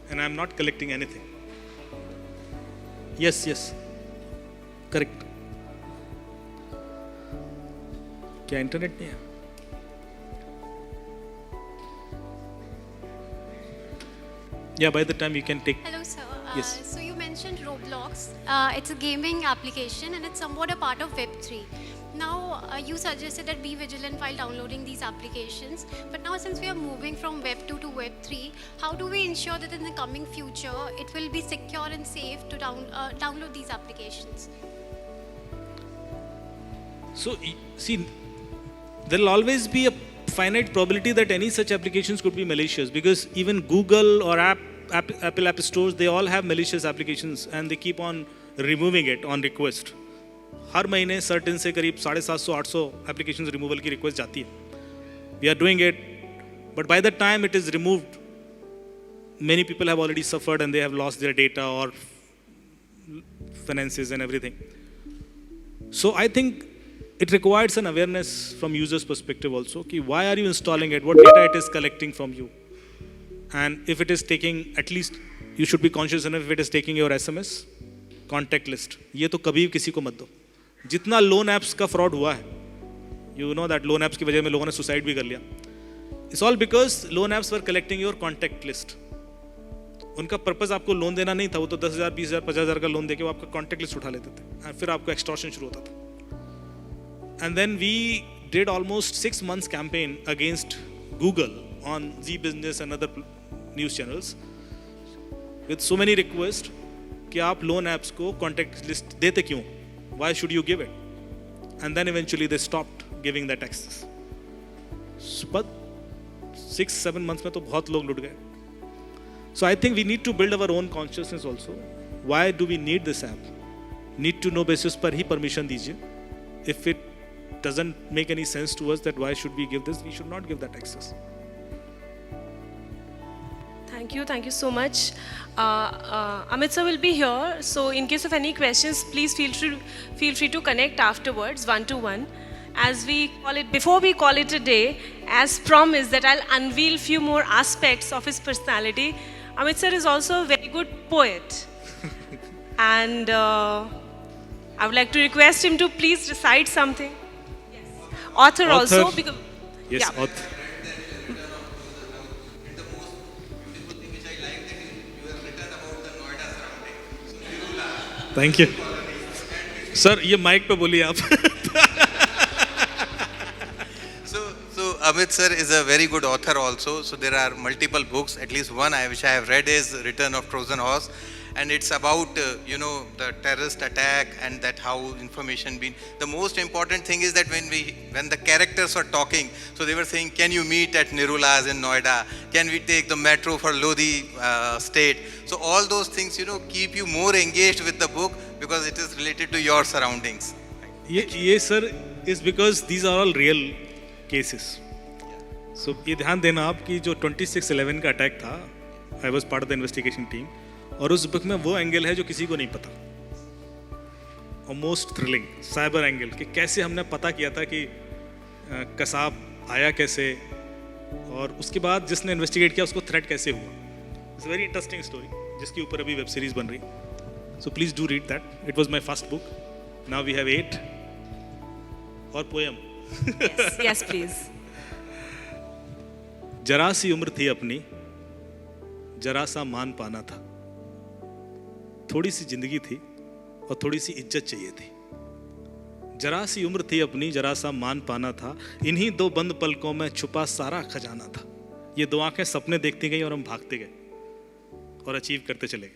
Speaker 1: and I am not collecting anything. Yes, correct. क्या internet नहीं है? Yeah, by the time you can take.
Speaker 15: Hello, sir.
Speaker 1: Yes.
Speaker 15: So you mentioned Roblox. It's a gaming application and it's somewhat a part of Web3. Now, you suggested that be vigilant while downloading these applications. But now, since we are moving from Web2 to Web3, how do we ensure that in the coming future it will be secure and safe to download these applications?
Speaker 1: So, see, there will always be a finite probability that any such applications could be malicious, because even Google or Apple App Stores, they all have malicious applications and they keep on removing it on request. हर महीने certain से करीब 750-800 applications removal की request जाती है. We are doing it, but by the time it is removed, many people have already suffered and they have lost their data or finances and everything. So I think it requires an awareness from users' perspective also. Ki why are you installing it? What data it is collecting from you? And if it is taking at least you should be conscious enough if it is taking your SMS, contact list. ये तो कभी किसी को मत दो. जितना loan apps का fraud हुआ है, you know that loan apps की वजह में लोगों ने सुसाइड भी कर लिया. It's all because loan apps were collecting your contact list. उनका पर्पस आपको लोन देना नहीं था, वो तो 10,000, 20,000, 50,000 का लोन देके वो आपका कॉन्टैक्ट लिस्ट उठा लेते थे, और फिर आपको एक्सटॉर्शन शुरू होता था. And then we did almost 6 months campaign against Google on Zee business and other news channels with so many request कि आप लोन ऐप्स को कॉन्टैक्ट लिस्ट देते क्यों, why should you give it, and then eventually they stopped giving that access. But 6-7 months में तो बहुत लोग लुट गए. So I think we need to build our own consciousness also. Why do we need this app? Need to know basis पर ही permission दीजिए. If it doesn't make any sense to us, that why should we give this? We should not give that access.
Speaker 9: Thank you so much. Amit sir will be here, so in case of any questions, please feel free to connect afterwards, one-to-one. As we call it, before we call it a day, as promised that I'll unveil few more aspects of his personality. Amit sir is also a very good poet. And I would like to request him to please recite something. Yes. Author also. Because,
Speaker 1: yes,
Speaker 9: yeah.
Speaker 1: author. Thank you. Sir, ये mic पे बोलिए आप.
Speaker 12: So Amit sir is a very good author also. So there are multiple books. At least one which I have read is Return of Trojan Horse, and it's about the terrorist attack and that how information been. The most important thing is that when the characters were talking, so they were saying, "Can you meet at Nirula's in Noida? Can we take the metro for Lodi state?" So all those things keep you more engaged with the book because it is related to your surroundings.
Speaker 1: ये sir is because these are all real cases. So ये ध्यान देना आप कि जो 26/11 का attack था, I was part of the investigation team, और उस बुक में वो एंगल है जो किसी को नहीं पता. Almost thrilling, साइबर एंगल, कि कैसे हमने पता किया था कि कसाब आया कैसे, और उसके बाद जिसने इन्वेस्टिगेट किया उसको थ्रेट कैसे हुआ. It's a very interesting story, जिसके ऊपर अभी वेब सीरीज बन रही. So please do read that. It was my first book. Now we have 8 और poem.
Speaker 9: Yes, please.
Speaker 1: जरा सी उम्र थी अपनी, जरा सा मान पाना था. थोड़ी सी जिंदगी थी और थोड़ी सी इज्जत चाहिए थी. जरा सी उम्र थी अपनी, जरा सा मान पाना था. इन्हीं 2 बंद पलकों में छुपा सारा खजाना था. ये 2 आंखें सपने देखती गई और हम भागते गए और अचीव करते चले गए.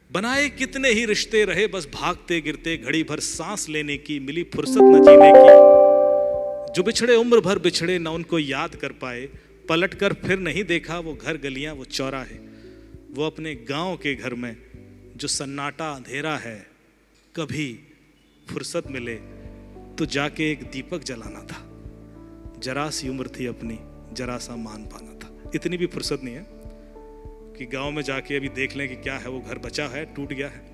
Speaker 1: बनाए कितने ही रिश्ते रहे बस भागते गिरते, घड़ी भर सांस लेने की मिली फुर्सत न जीने की. जो बिछड़े उम्र भर बिछड़े न उनको याद कर पाए, पलट कर फिर नहीं देखा वो घर गलियां वो चौराहे. वो अपने गांव के घर में जो सन्नाटा अंधेरा है, कभी फुर्सत मिले तो जाके एक दीपक जलाना था. जरा सी उम्र थी अपनी, जरा सा मान पाना था. इतनी भी फुर्सत नहीं है कि गांव में जाके अभी देख लें कि क्या है, वो घर बचा है, टूट गया है.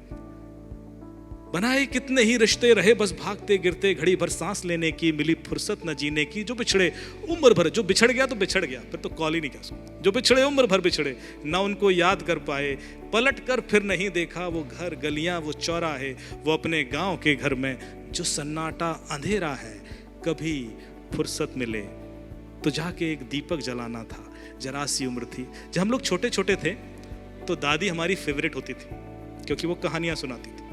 Speaker 1: बनाए कितने ही रिश्ते रहे बस भागते गिरते, घड़ी भर सांस लेने की मिली फुर्सत न जीने की. जो बिछड़े उम्र भर, जो बिछड़ गया तो बिछड़ गया, फिर तो कॉल ही नहीं किया. जो बिछड़े उम्र भर बिछड़े, ना उनको याद कर पाए, पलट कर फिर नहीं देखा वो घर गलियां वो चौराहे. वो अपने गांव के घर में जो सन्नाटा अंधेरा है, कभी फुर्सत मिले तो जाके एक दीपक जलाना था. जरा सी उम्र थी. जब हम लोग छोटे छोटे थे तो दादी हमारी फेवरेट होती थी, क्योंकि वो कहानियां सुनाती थी.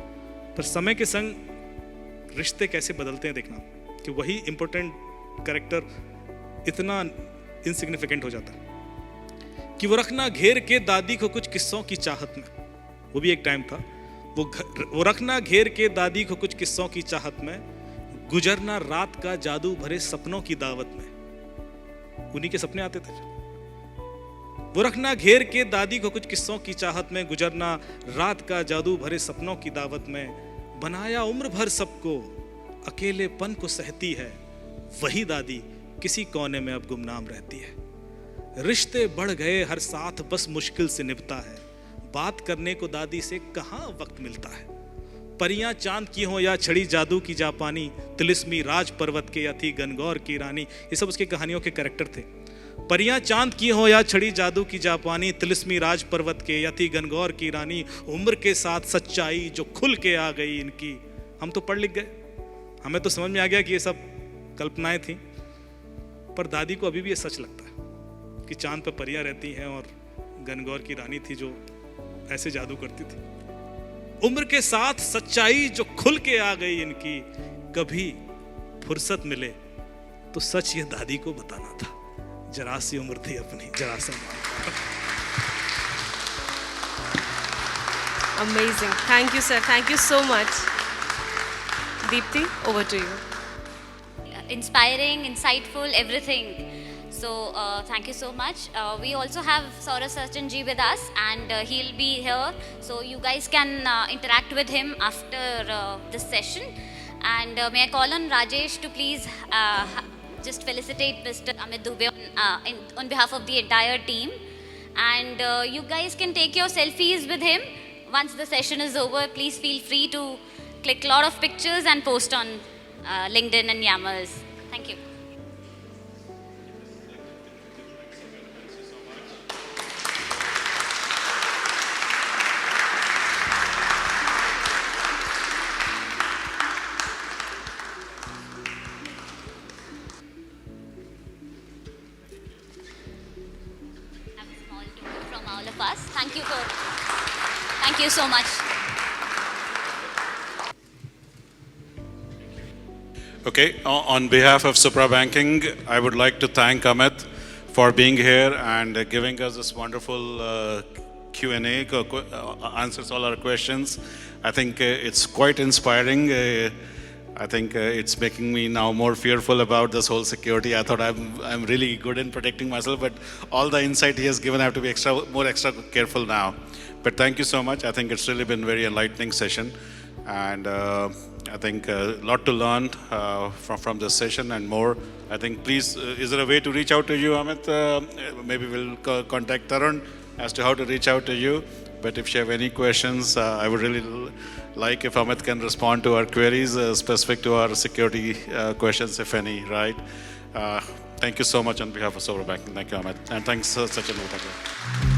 Speaker 1: पर समय के संग रिश्ते कैसे बदलते हैं देखना, कि वही इंपॉर्टेंट कैरेक्टर इतना इनसिग्निफिकेंट हो जाता है. कि वो रखना घेर के दादी को कुछ किस्सों की चाहत में, वो भी एक टाइम था. वो रखना घेर के दादी को कुछ किस्सों की चाहत में, गुजरना रात का जादू भरे सपनों की दावत में. उन्हीं के सपने आते थे. वो रखना घेर के दादी को कुछ किस्सों की चाहत में, गुजरना रात का जादू भरे सपनों की दावत में. बनाया उम्र भर सबको, अकेलेपन को सहती है. वही दादी किसी कोने में अब गुमनाम रहती है. रिश्ते बढ़ गए हर साथ बस मुश्किल से निभता है. बात करने को दादी से कहाँ वक्त मिलता है. परियां चांद की हो या छड़ी जादू की जापानी, तिलिस्मी राज पर्वत के या थी गनगौर की रानी. ये सब उसकी कहानियों के कैरेक्टर थे. परियां चांद की हो या छड़ी जादू की जापानी, तिलिस्मी राज पर्वत के या थी गनगौर की रानी, उम्र के साथ सच्चाई जो खुल के आ गई इनकी। हम तो पढ़ लिख गए, हमें तो समझ में आ गया कि ये सब कल्पनाएं थी, पर दादी को अभी भी ये सच लगता है कि चांद पर परियां रहती हैं और गनगौर की रानी थी जो ऐसे जादू करती थी। उम्र के साथ सच्चाई जो खुल के आ गई इनकी, कभी फुर्सत मिले तो सच ये दादी को बताना था। जरा सी उम्र थी अपनी, जरा सा।
Speaker 9: Amazing. Thank you, sir. Thank you so much. Deepti, over to you.
Speaker 8: Inspiring, insightful, everything. So thank you so much. We also have Saurabh Sachin ji with us, and he'll be here. So you guys can interact with him after this session. And may I call on Rajesh to please just felicitate Mr. Amit Dubey on behalf of the entire team. And you guys can take your selfies with him. Once the session is over, please feel free to click a lot of pictures and post on LinkedIn and Yammers. Thank you. Have a small token from all of us. Thank you so much.
Speaker 13: Okay, on behalf of Supra Banking, I would like to thank Amit for being here and giving us this wonderful Q&A, answers all our questions. I think it's quite inspiring. I think it's making me now more fearful about this whole security. I thought I'm really good in protecting myself, but all the insight he has given, I have to be more extra careful now. But thank you so much. I think it's really been a very enlightening session, and I think a lot to learn from this session and more. I think please, is there a way to reach out to you, Amit? Maybe we'll contact Tarun as to how to reach out to you. But if you have any questions, I would really like if Amit can respond to our queries specific to our security questions, if any, right? Thank you so much on behalf of Supra Banking. Thank you, Amit. And thanks, Sachin.